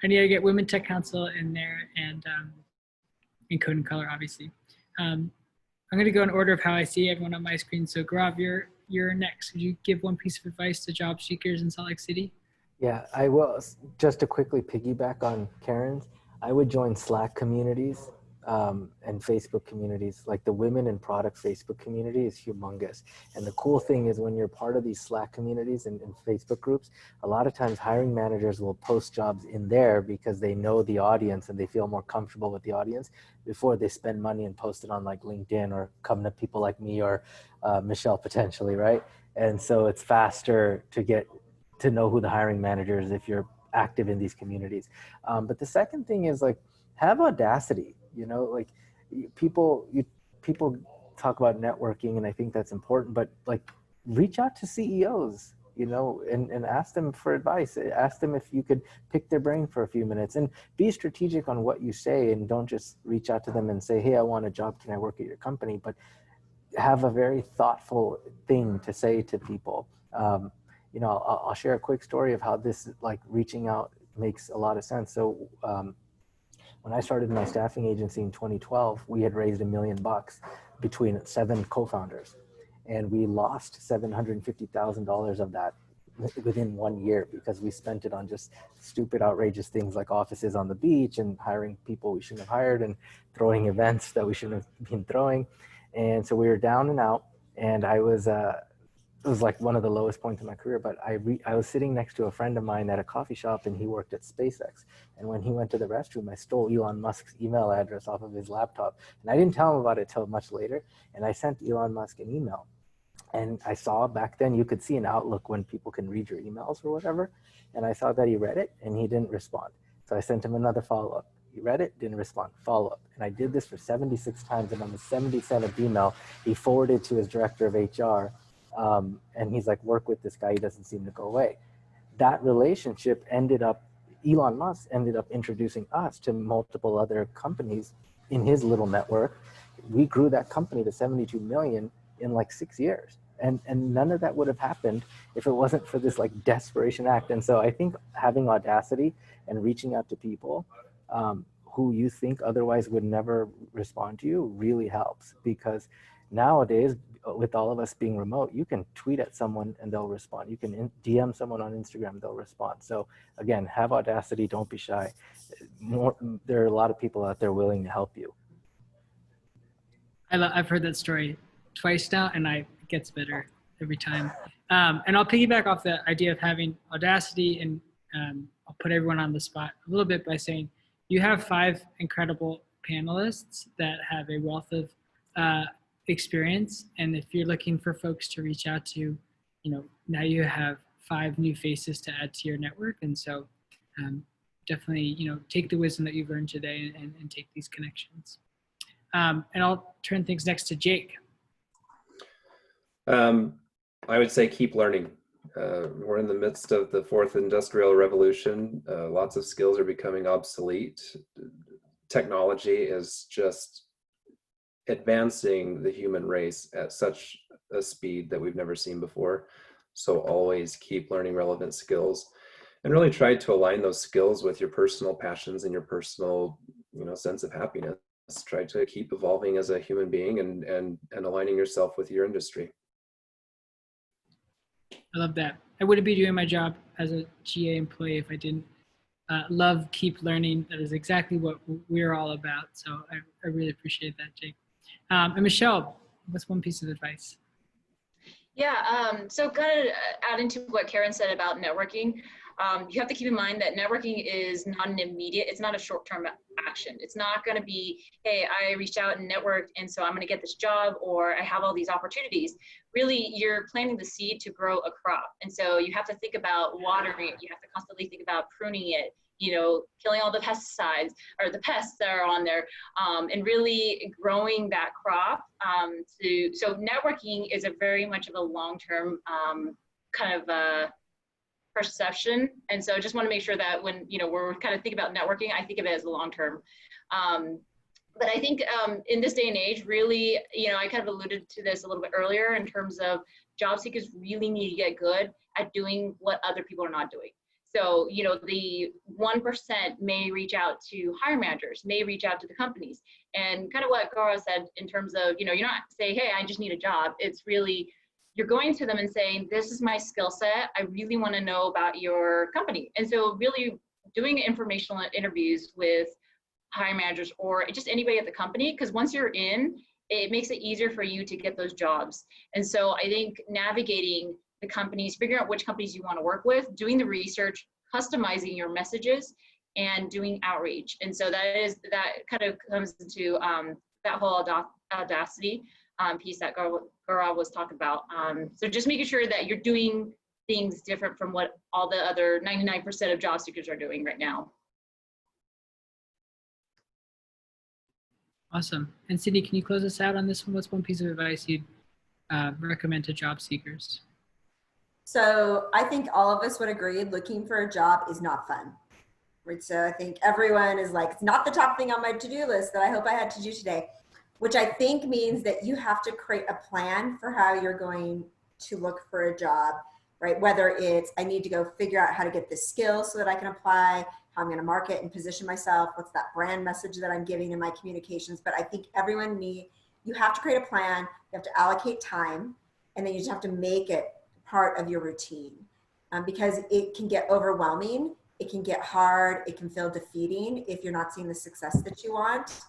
I need to get Women Tech Council in there and Code and Color, obviously. I'm going to go in order of how I see everyone on my screen. So Gaurav, you're next. Would you give one piece of advice to job seekers in Salt Lake City? Yeah, I will. Just to quickly piggyback on Karen's, I would join Slack communities. and Facebook communities, like the women in product Facebook community is humongous. And the cool thing is when you're part of these Slack communities and Facebook groups, a lot of times hiring managers will post jobs in there because they know the audience and they feel more comfortable with the audience before they spend money and post it on like LinkedIn or come to people like me or Michelle potentially, right? And so it's faster to get to know who the hiring manager is if you're active in these communities. But the second thing is like, have audacity, like people talk about networking and I think that's important, but like reach out to CEOs, and ask them for advice. Ask them if you could pick their brain for a few minutes and be strategic on what you say, and don't just reach out to them and say, hey, I want a job. Can I work at your company? But have a very thoughtful thing to say to people. I'll share a quick story of how this like reaching out makes a lot of sense. So when I started my staffing agency in 2012, we had raised $1 million between 7 co-founders, and we lost $750,000 of that within 1 year because we spent it on just stupid, outrageous things like offices on the beach and hiring people we shouldn't have hired and throwing events that we shouldn't have been throwing. And so we were down and out, and it was like one of the lowest points in my career, but I was sitting next to a friend of mine at a coffee shop, and he worked at SpaceX. And when he went to the restroom, I stole Elon Musk's email address off of his laptop. And I didn't tell him about it till much later. And I sent Elon Musk an email. And I saw back then you could see in Outlook when people can read your emails or whatever. And I saw that he read it and he didn't respond. So I sent him another follow-up. He read it, didn't respond, follow-up. And I did this for 76 times. And on the 77th email, he forwarded to his director of HR. And he's like, work with this guy, he doesn't seem to go away. That relationship Elon Musk ended up introducing us to multiple other companies in his little network. We grew that company to 72 million in like 6 years. And none of that would have happened if it wasn't for this like desperation act. And so I think having audacity and reaching out to people who you think otherwise would never respond to you really helps, because nowadays, with all of us being remote, you can tweet at someone and they'll respond. You can DM someone on Instagram, they'll respond. So again, have audacity, don't be shy. There are a lot of people out there willing to help you. I've heard that story twice now, and it gets better every time. And I'll piggyback off the idea of having audacity, and I'll put everyone on the spot a little bit by saying, you have 5 incredible panelists that have a wealth of experience. And if you're looking for folks to reach out to, now you have 5 new faces to add to your network. And so definitely, take the wisdom that you've learned today and take these connections. And I'll turn things next to Jake. I would say keep learning. We're in the midst of the 4th industrial revolution. Lots of skills are becoming obsolete. Technology is just advancing the human race at such a speed that we've never seen before. So always keep learning relevant skills, and really try to align those skills with your personal passions and your personal, sense of happiness. Try to keep evolving as a human being and aligning yourself with your industry. I love that. I wouldn't be doing my job as a GA employee if I didn't love keep learning. That is exactly what we're all about. So I really appreciate that, Jake. And Michelle, what's one piece of advice? Yeah, so kind of adding to what Karen said about networking, you have to keep in mind that networking is not an immediate, it's not a short-term action. It's not going to be, hey, I reached out and networked, and so I'm going to get this job, or I have all these opportunities. Really, you're planting the seed to grow a crop. And so you have to think about watering it. You have to constantly think about pruning it, killing all the pesticides or the pests that are on there, and really growing that crop. So networking is a very much of a long-term kind of perception. And so I just want to make sure that when, we're kind of thinking about networking, I think of it as a long-term. But I think in this day and age, really, I kind of alluded to this a little bit earlier in terms of job seekers really need to get good at doing what other people are not doing. So, the 1% may reach out to hiring managers, may reach out to the companies. And kind of what Gaurav said in terms of, you're not saying, hey, I just need a job. It's really, you're going to them and saying, this is my skill set. I really want to know about your company. And so really doing informational interviews with hiring managers or just anybody at the company, because once you're in, it makes it easier for you to get those jobs. And so I think navigating the companies, figuring out which companies you want to work with, doing the research, customizing your messages, and doing outreach. And so that kind of comes into that whole audacity piece that Gaurav was talking about. So just making sure that you're doing things different from what all the other 99% of job seekers are doing right now. Awesome. And Cydni, can you close us out on this one? What's one piece of advice you'd recommend to job seekers? So I think all of us would agree looking for a job is not fun. Right? So I think everyone is like, it's not the top thing on my to-do list that I hope I had to do today, which I think means that you have to create a plan for how you're going to look for a job, right? Whether it's, I need to go figure out how to get this skill so that I can apply, how I'm going to market and position myself, what's that brand message that I'm giving in my communications. But I think you have to create a plan, you have to allocate time, and then you just have to make it part of your routine because it can get overwhelming. It can get hard. It can feel defeating if you're not seeing the success that you want.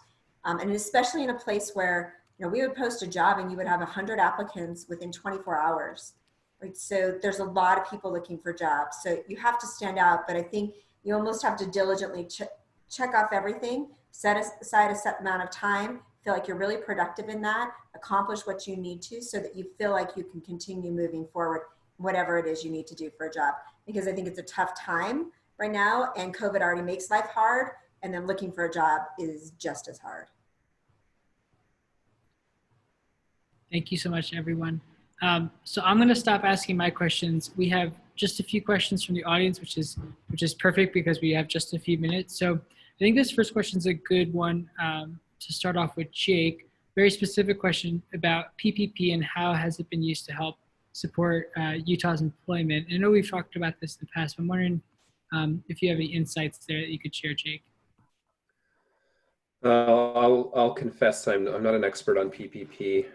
And especially in a place where, we would post a job and you would have 100 applicants within 24 hours. Right? So there's a lot of people looking for jobs. So you have to stand out, but I think you almost have to diligently check off everything, set aside a set amount of time, feel like you're really productive in that, accomplish what you need to so that you feel like you can continue moving forward, whatever it is you need to do for a job. Because I think it's a tough time right now, and COVID already makes life hard, and then looking for a job is just as hard. Thank you so much, everyone. So I'm going to stop asking my questions. We have just a few questions from the audience, which is perfect because we have just a few minutes. So I think this first question is a good one to start off with Jake. Very specific question about PPP and how has it been used to help support Utah's employment. And I know we've talked about this in the past, but I'm wondering if you have any insights there that you could share, Jake. I'll confess I'm not an expert on PPP.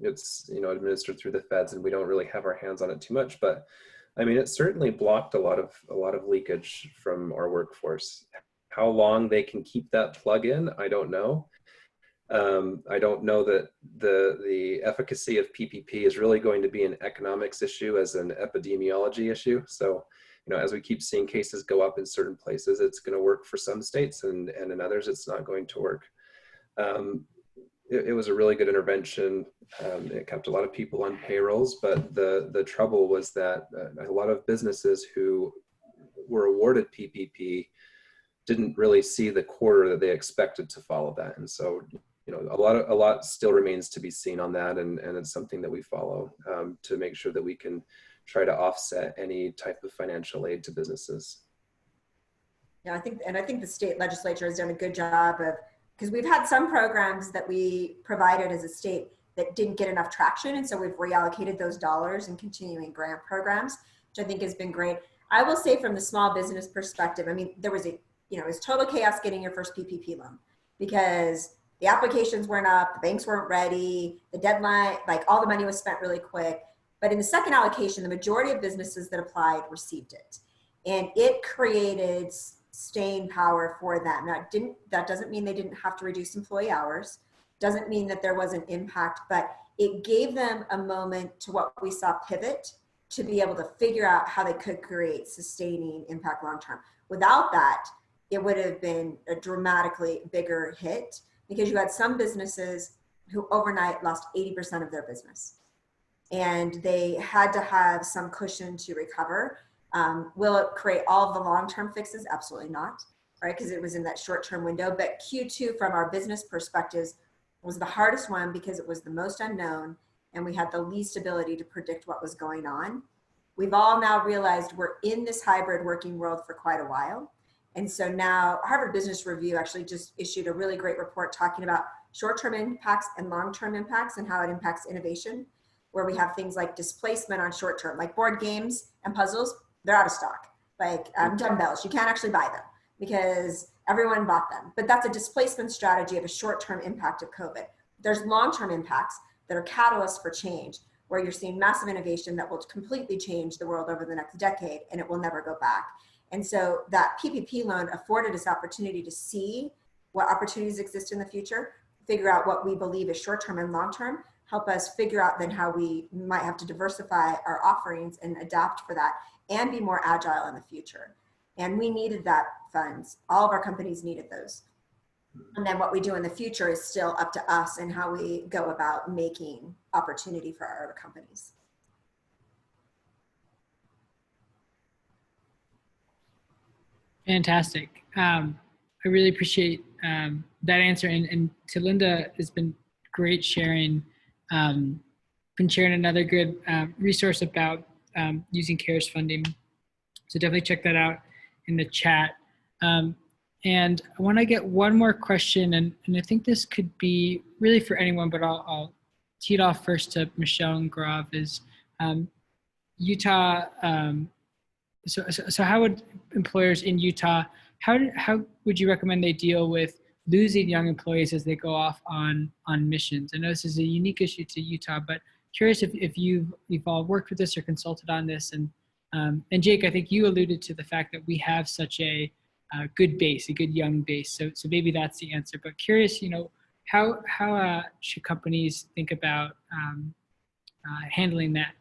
It's administered through the feds, and we don't really have our hands on it too much. But I mean, it certainly blocked a lot of leakage from our workforce. How long they can keep that plug in, I don't know. I don't know that the efficacy of PPP is really going to be an economics issue as an epidemiology issue. So, as we keep seeing cases go up in certain places, it's going to work for some states, and in others, it's not going to work. It was a really good intervention. It kept a lot of people on payrolls, but the trouble was that a lot of businesses who were awarded PPP didn't really see the quarter that they expected to follow that. And so, a lot still remains to be seen on that. And it's something that we follow to make sure that we can try to offset any type of financial aid to businesses. Yeah, I think the state legislature has done a good job of, because we've had some programs that we provided as a state that didn't get enough traction. And so we've reallocated those dollars and continuing grant programs, which I think has been great. I will say from the small business perspective, I mean, there was it was total chaos getting your first PPP loan because the applications weren't up, the banks weren't ready, the deadline, like all the money was spent really quick. But in the second allocation, the majority of businesses that applied received it. And it created staying power for them. Now, that doesn't mean they didn't have to reduce employee hours, doesn't mean that there was an impact, but it gave them a moment to what we saw pivot to be able to figure out how they could create sustaining impact long-term. Without that, it would have been a dramatically bigger hit because you had some businesses who overnight lost 80% of their business. And they had to have some cushion to recover. Will it create all of the long-term fixes? Absolutely not, right? Because it was in that short-term window. But Q2 from our business perspectives was the hardest one because it was the most unknown and we had the least ability to predict what was going on. We've all now realized we're in this hybrid working world for quite a while. And so now Harvard Business Review actually just issued a really great report talking about short-term impacts and long-term impacts and how it impacts innovation, where we have things like displacement on short-term, like board games and puzzles, they're out of stock. Like dumbbells, you can't actually buy them because everyone bought them. But that's a displacement strategy of a short-term impact of COVID. There's long-term impacts that are catalysts for change, where you're seeing massive innovation that will completely change the world over the next decade, and it will never go back. And so that PPP loan afforded us opportunity to see what opportunities exist in the future, figure out what we believe is short-term and long-term, help us figure out then how we might have to diversify our offerings and adapt for that and be more agile in the future. And we needed that funds. All of our companies needed those. And then what we do in the future is still up to us and how we go about making opportunity for our companies. Fantastic. I really appreciate that answer. And to Linda, it's been great sharing, been sharing another good resource about using CARES funding. So definitely check that out in the chat. And I want to get one more question, and I think this could be really for anyone, but I'll tee it off first to Michelle and Gaurav. Is Utah, so how would employers in Utah, how would you recommend they deal with losing young employees as they go off on missions? I know this is a unique issue to Utah, but curious if you've all worked with this or consulted on this. And Jake, I think you alluded to the fact that we have such a good base, a good young base. So maybe that's the answer. But curious, how should companies think about handling that?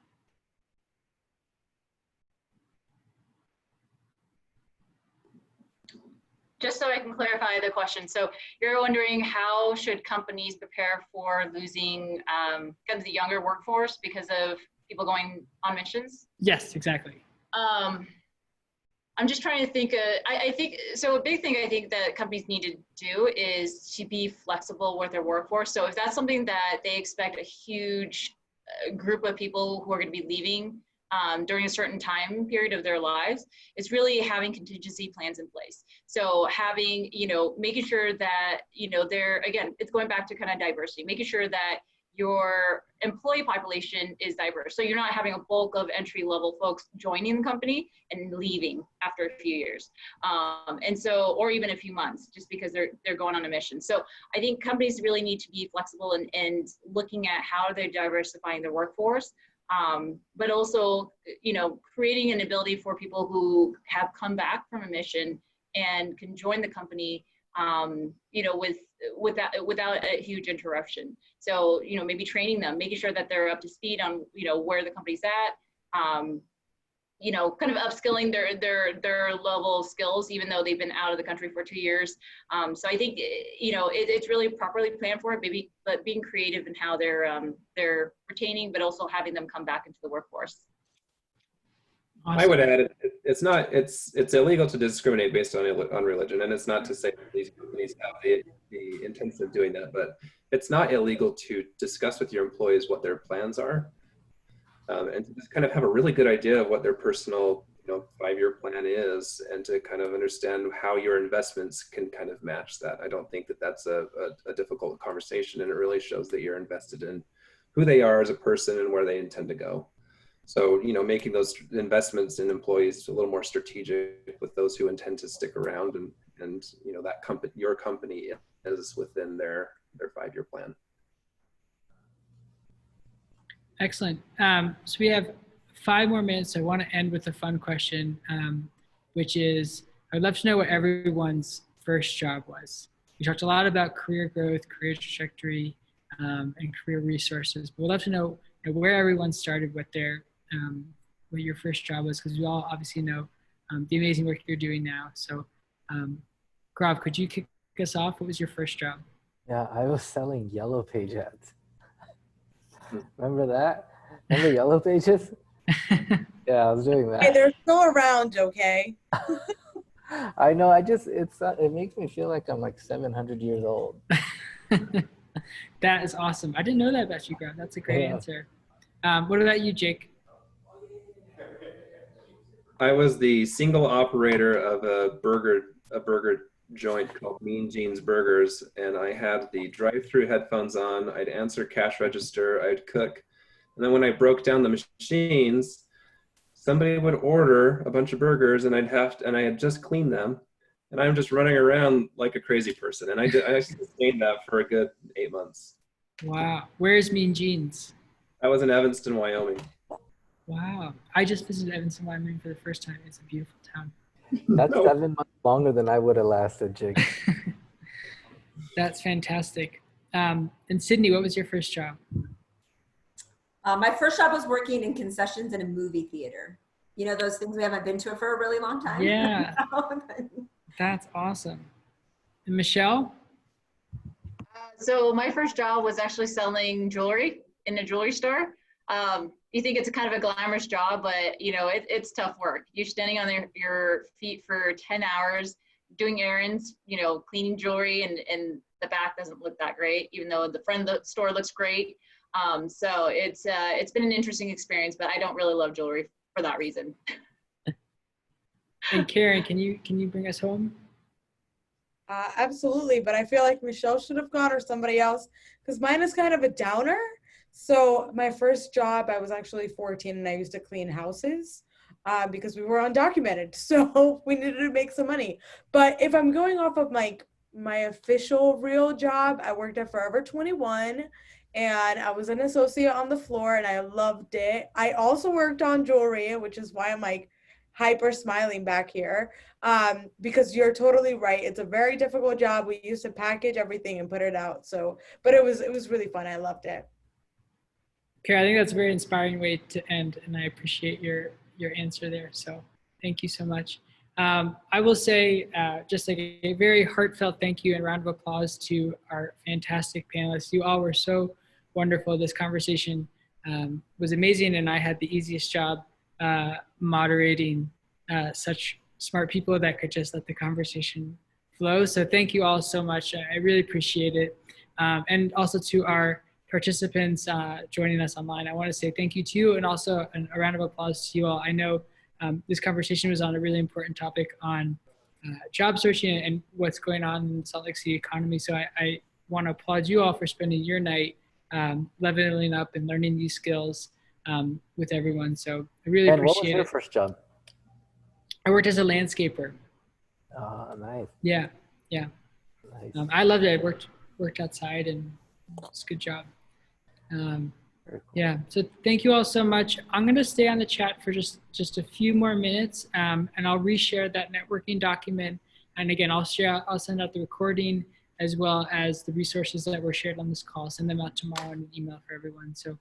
Just so I can clarify the question. So you're wondering how should companies prepare for losing kind of the younger workforce because of people going on missions? Yes, exactly. I'm just trying to think, I think, so a big thing I think that companies need to do is to be flexible with their workforce. So if that's something that they expect a huge group of people who are going to be leaving during a certain time period of their lives, it's really having contingency plans in place. So having, making sure that, again, it's going back to kind of diversity, making sure that your employee population is diverse. So you're not having a bulk of entry-level folks joining the company and leaving after a few years. Or even a few months, just because they're going on a mission. So I think companies really need to be flexible and looking at how they're diversifying their workforce. But also, creating an ability for people who have come back from a mission and can join the company, without a huge interruption. So, maybe training them, making sure that they're up to speed on, where the company's at, kind of upskilling their level of skills, even though they've been out of the country for 2 years. So I think, it's really properly planned for it, but being creative in how they're retaining, but also having them come back into the workforce. Awesome. I would add, it's illegal to discriminate based on religion, and it's not to say that these companies have the intention of doing that, but it's not illegal to discuss with your employees what their plans are, and to just kind of have a really good idea of what their personal 5-year plan is, and to kind of understand how your investments can kind of match that. I don't think that that's a difficult conversation, and it really shows that you're invested in who they are as a person and where they intend to go. So, making those investments in employees a little more strategic with those who intend to stick around, and that company, your company, is within their 5-year plan. Excellent. So we have 5 more minutes. I want to end with a fun question, which is, I'd love to know what everyone's first job was. We talked a lot about career growth, career trajectory, and career resources, but we'd love to know, where everyone started, what your first job was, because we all obviously know the amazing work you're doing now. So, Gaurav, could you kick us off? What was your first job? Yeah, I was selling Yellow Page ads. Remember that? Remember Yellow Pages? Yeah, I was doing that. Hey, they're still around, okay? I know. It makes me feel like I'm like 700 years old. That is awesome. I didn't know that about you, Gaurav. That's a great answer. What about you, Jake? I was the single operator of a burger joint called Mean Jeans Burgers, and I had the drive-through headphones on. I'd answer cash register, I'd cook, and then when I broke down the machines, somebody would order a bunch of burgers, and I had just cleaned them, and I'm just running around like a crazy person. And I sustained that for a good 8 months. Wow. Where's Mean Jeans? I was in Evanston, Wyoming. Wow. I just visited Evanston, Wyoming for the first time. It's a beautiful town. That's No. 7 months longer than I would have lasted, Jake. That's fantastic. And Cydni, what was your first job? My first job was working in concessions in a movie theater. You know, those things we haven't been to for a really long time. Yeah. That's awesome. And Michelle? So my first job was actually selling jewelry in a jewelry store. You think it's a kind of a glamorous job, but you know, it's tough work. You're standing on your feet for 10 hours, doing errands, you know, cleaning jewelry, and the back doesn't look that great, even though the front of the store looks great. So it's been an interesting experience, but I don't really love jewelry for that reason. And Karen, can you bring us home? Absolutely, but I feel like Michelle should have gone or somebody else, because mine is kind of a downer. So my first job, I was actually 14 and I used to clean houses because we were undocumented. So we needed to make some money. But if I'm going off of my official real job, I worked at Forever 21 and I was an associate on the floor and I loved it. I also worked on jewelry, which is why I'm like hyper smiling back here. Because you're totally right. It's a very difficult job. We used to package everything and put it out. So, but it was really fun. I loved it. Okay, I think that's a very inspiring way to end, and I appreciate your answer there. So thank you so much. I will say just like a very heartfelt thank you and round of applause to our fantastic panelists. You all were so wonderful. This conversation was amazing, and I had the easiest job moderating such smart people that could just let the conversation flow. So thank you all so much. I really appreciate it. And also to our participants joining us online, I want to say thank you to you, and also a round of applause to you all. I know this conversation was on a really important topic on job searching and what's going on in the Salt Lake City economy. So I want to applaud you all for spending your night leveling up and learning these skills with everyone. So I really And what was appreciate your it. first job? I worked as a landscaper. Oh, nice. Yeah. Nice. I loved it. I worked outside, and it's a good job. Very cool. Yeah, so thank you all so much. I'm going to stay on the chat for just a few more minutes, and I'll reshare that networking document. And again, I'll send out the recording as well as the resources that were shared on this call. Send them out tomorrow in an email for everyone. So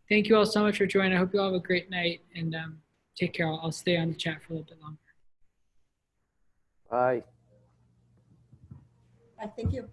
thank you all so much for joining. I hope you all have a great night, and take care. I'll stay on the chat for a little bit longer. Bye. Thank you.